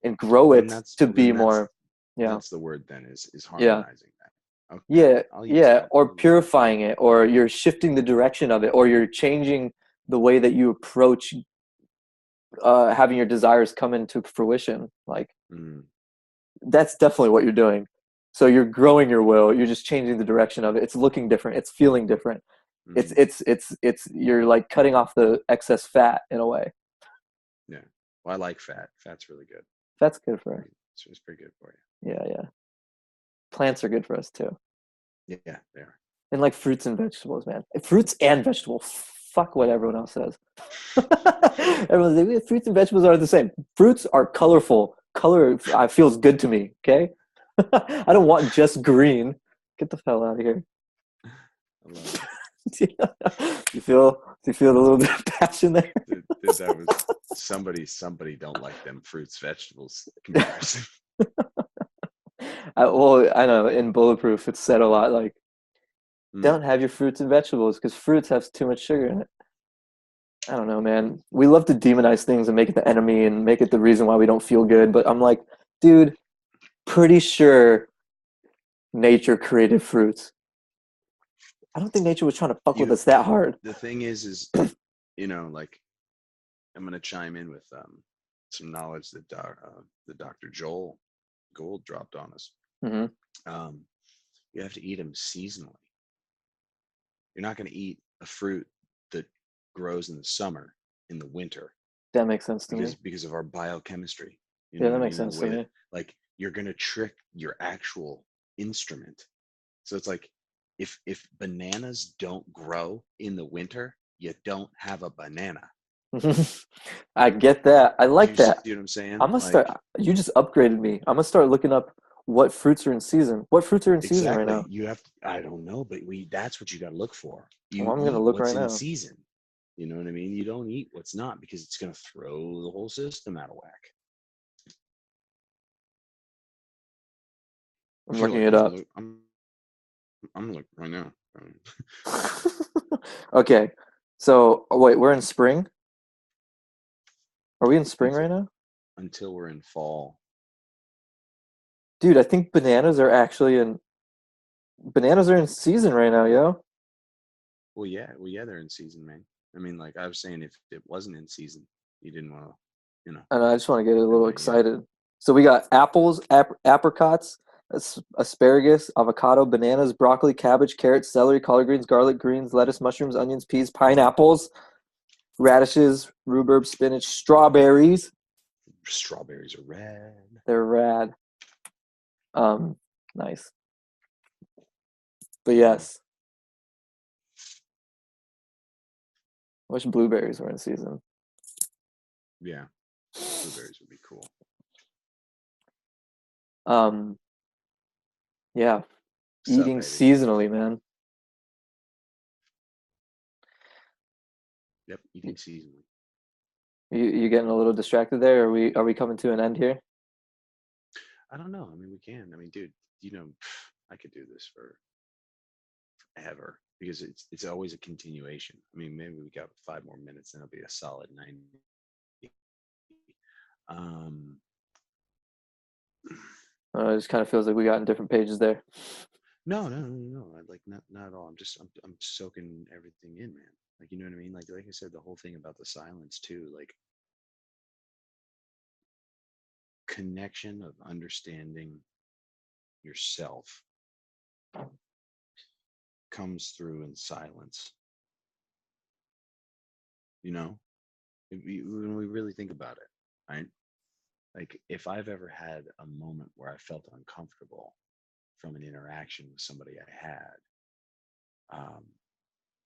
and grow then it that's to be then that's more, yeah, that's the word, then, is yeah, harmonizing that. Okay, yeah, I'll use yeah, that. or I'll use that. purifying it, or you're shifting the direction of it, or you're changing the way that you approach having your desires come into fruition. Like Mm, that's definitely what you're doing. So you're growing your will. You're just changing the direction of it. It's looking different. It's feeling different. mm, It's you're like cutting off the excess fat in a way. yeah. Well, I like fat. Fat's really good. That's good for us. It's pretty good for Yeah, yeah. Plants are good for us too. you. Yeah, they are. And like fruits and vegetables, man. Fruits and vegetables. Fuck what everyone else says. Everyone's like, "Yeah, fruits and vegetables are the same. Fruits are colorful. Color feels good to me. Okay, I don't want just green. Get the hell out of here. I love it. You feel? Do you feel a little bit of passion there? That was somebody don't like them fruits vegetables comparison. Well, I know in Bulletproof it's said a lot like, Mm. don't have your fruits and vegetables because fruits have too much sugar in it. I don't know, man. We love to demonize things and make it the enemy and make it the reason why we don't feel good. But I'm like, dude, pretty sure nature created fruits. I don't think nature was trying to fuck with You us that hard. the thing is like, I'm gonna chime in with some knowledge that the Dr. Joel Gold dropped on us. Mm-hmm. You have to eat them seasonally. You're not going to eat a fruit that grows in the summer in the winter That makes sense to me. because of our biochemistry. You know Yeah, what that I makes mean? In the sense to way that, me. like, you're going to trick your actual instrument. So it's like if bananas don't grow in the winter, you don't have a banana. I get that. I Do like you see that. what I'm saying? I'm gonna start. Like, You just upgraded me. I'm gonna start looking up what fruits are in season. What fruits are in season right exactly. now? You have to, I don't know, but that's what you got to look for. Well, You I'm gonna eat look what's right in now. season. You know what I mean? You don't eat what's not, because it's going to throw the whole system out of whack. I'm You're looking like, it up. I'm looking right now. Okay. So, wait, we're in spring? Are we in spring until right now? until we're in fall. Dude, I think bananas are in season right now, yo. Well, yeah, they're in season, man. I mean, like I was saying, if it wasn't in season, you didn't want to, And I just want to get a didn't little want to eat it. excited. So we got apples, apricots, asparagus, avocado, bananas, broccoli, cabbage, carrots, celery, collard greens, garlic, greens, lettuce, mushrooms, onions, peas, pineapples, radishes, rhubarb, spinach, strawberries. Strawberries are red. They're rad. Um, nice. But yes, I wish blueberries were in season. Yeah, blueberries would be cool. Um, yeah, Sup, eating Eddie? seasonally, man. Yep, eating seasonally. You getting a little distracted there? Are we coming to an end here? I don't know. I mean, we can. I mean, dude, I could do this forever, because it's always a continuation. I mean, maybe we got 5 more minutes, and it'll be a solid 90. Um, It just kind of feels like we got in different pages there. no. Like, not at all. I'm soaking everything in, man. Like, you know what I mean? Like I said, the whole thing about the silence too. Like, connection of understanding yourself comes through in silence. You know, when we really think about it, right? Like, if I've ever had a moment where I felt uncomfortable from an interaction with somebody I had, um,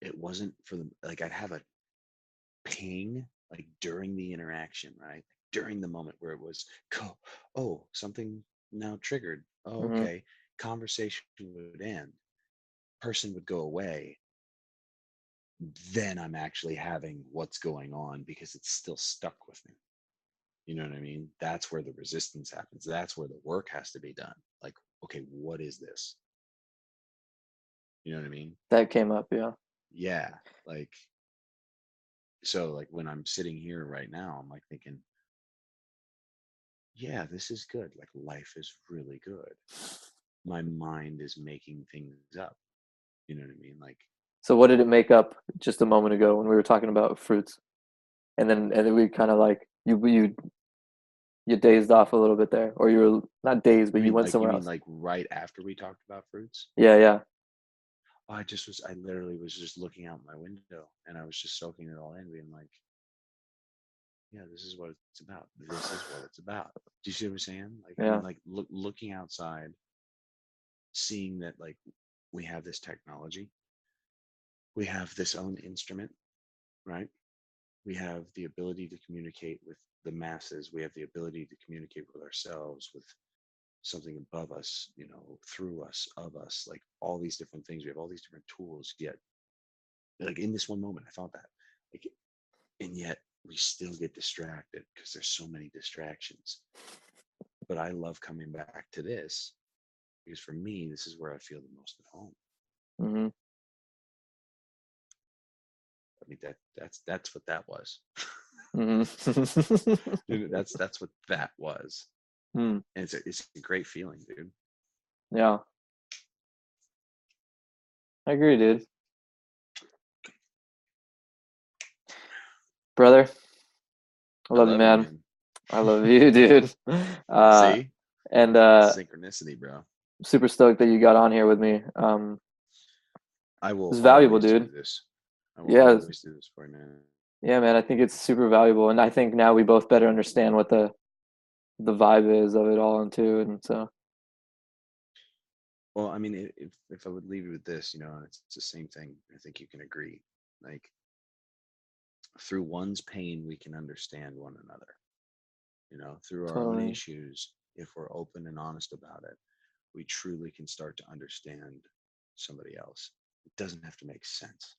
it wasn't for the, like, I'd have a ping, like, during the interaction, right? During the moment where it was, oh, something now triggered. Oh, Hmm. okay. Conversation would end. Person would go away. Then I'm actually having what's going on, because it's still stuck with me. You know what I mean? That's where the resistance happens. That's where the work has to be done. Like, okay, what is this? You know what I mean? That came up, yeah. Yeah. Like, so, like, when I'm sitting here right now, I'm like thinking, yeah, this is good. Like, life is really good. My mind is making things up. You know what I mean? Like, So what did it make up just a moment ago when we were talking about fruits? And then we kind of like you dazed off a little bit there, or you were not dazed, but you went you somewhere mean else. like right after we talked about fruits? Yeah, yeah. I literally was just looking out my window, and I was just soaking it all in, being like, yeah, this is what it's about. This is what it's about. Do you see what I'm saying? Like, I Yeah. mean, like, looking outside, seeing that, like, we have this technology, we have this own instrument, right? We have the ability to communicate with the masses. We have the ability to communicate with ourselves, with something above us, through us, of us, like, all these different things. We have all these different tools. Yet, like, in this one moment, I thought that, like, and yet we still get distracted because there's so many distractions. But I love coming back to this, because for me, this is where I feel the most at home. Hmm. I mean, that's what that was. Hmm. Dude, that's what that was. Hmm. And it's a great feeling, dude. Yeah, I agree, dude. Brother, I I love you, love you, man. man. I love you, dude. See, And synchronicity, bro. super stoked that you got on here with me. I will It's valuable, always do dude. this. I will Yeah, always do this for you, man. yeah, man. I think it's super valuable, and I think now we both better understand what the vibe is of it all, and too. And so, Well, I mean, if I would leave you with this, it's the same thing. I think you can agree. Like, through one's pain, we can understand one another. Through our own totally. issues, if we're open and honest about it, we truly can start to understand somebody else. It doesn't have to make sense.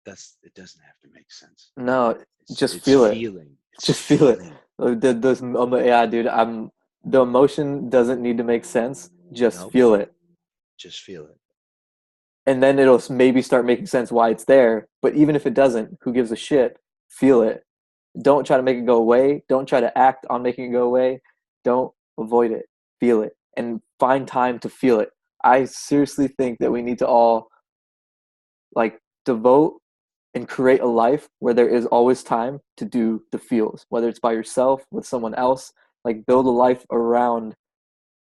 It doesn't have to make sense. No, It's just it's feel it. feeling. It's Just feel it. feeling. Yeah, dude. The emotion doesn't need to make sense. Just Nope. feel it. Just feel it. And then it'll maybe start making sense why it's there. But even if it doesn't, who gives a shit? Feel it. Don't try to make it go away. Don't try to act on making it go away. Don't avoid it. Feel it and find time to feel it. I seriously think that we need to all like devote and create a life where there is always time to do the feels, whether it's by yourself, with someone else, like build a life around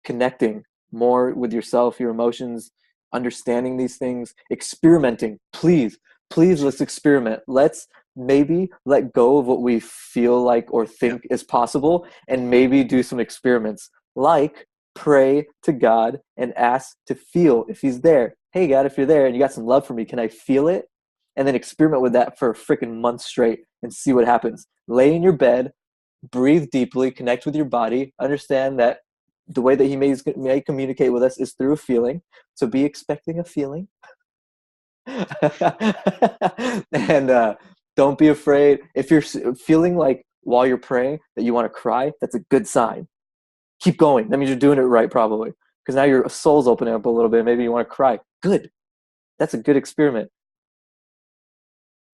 connecting more with yourself, your emotions, understanding these things, experimenting. Please, let's experiment. Let's maybe let go of what we feel like or Yep. think is possible and maybe do some experiments like pray to God and ask to feel if he's there. Hey, God, if you're there and you got some love for me, can I feel it? And then experiment with that for a freaking month straight and see what happens. Lay in your bed, breathe deeply, connect with your body, understand that the way that he may communicate with us is through a feeling. So be expecting a feeling. And don't be afraid. If you're feeling like while you're praying that you want to cry, that's a good sign. Keep going. That means you're doing it right, probably. Because now your soul's opening up a little bit. Maybe you want to cry. Good. That's a good experiment.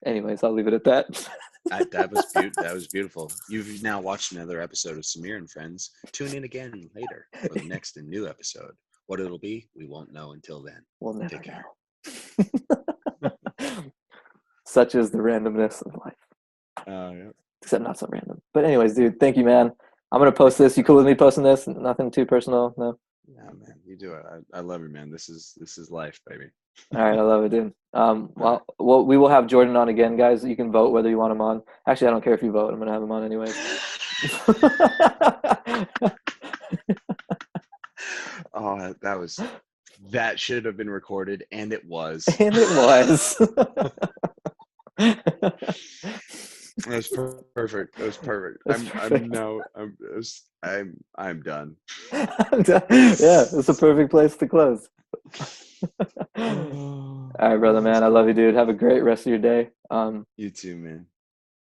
Anyways, I'll leave it at that. That was beautiful. You've now watched another episode of Samir and Friends. Tune in again later for the next and new episode. What it'll be, we won't know until then. We'll never Take care. know. Such is the randomness of life. Yeah. Except not so random. But anyways, dude, thank you, man. I'm gonna post this. You cool with me posting this? Nothing too personal, no? Yeah, man, you do it. I love you, man. This is life, baby. All right, I love it, dude. All right. Well, we will have Jordan on again, guys. You can vote whether you want him on. Actually, I don't care if you vote. I'm gonna have him on anyways. Oh, that should have been recorded, and it was. And it was. It was perfect. It was perfect. That's perfect. I'm done. Yeah, it's a perfect place to close. Oh, All right, brother, man. I love you, dude. Have a great rest of your day. you too, man.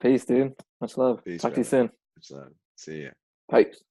Peace, dude. Much love. Peace, Talk to you brother. soon. Much love. See ya. Peace.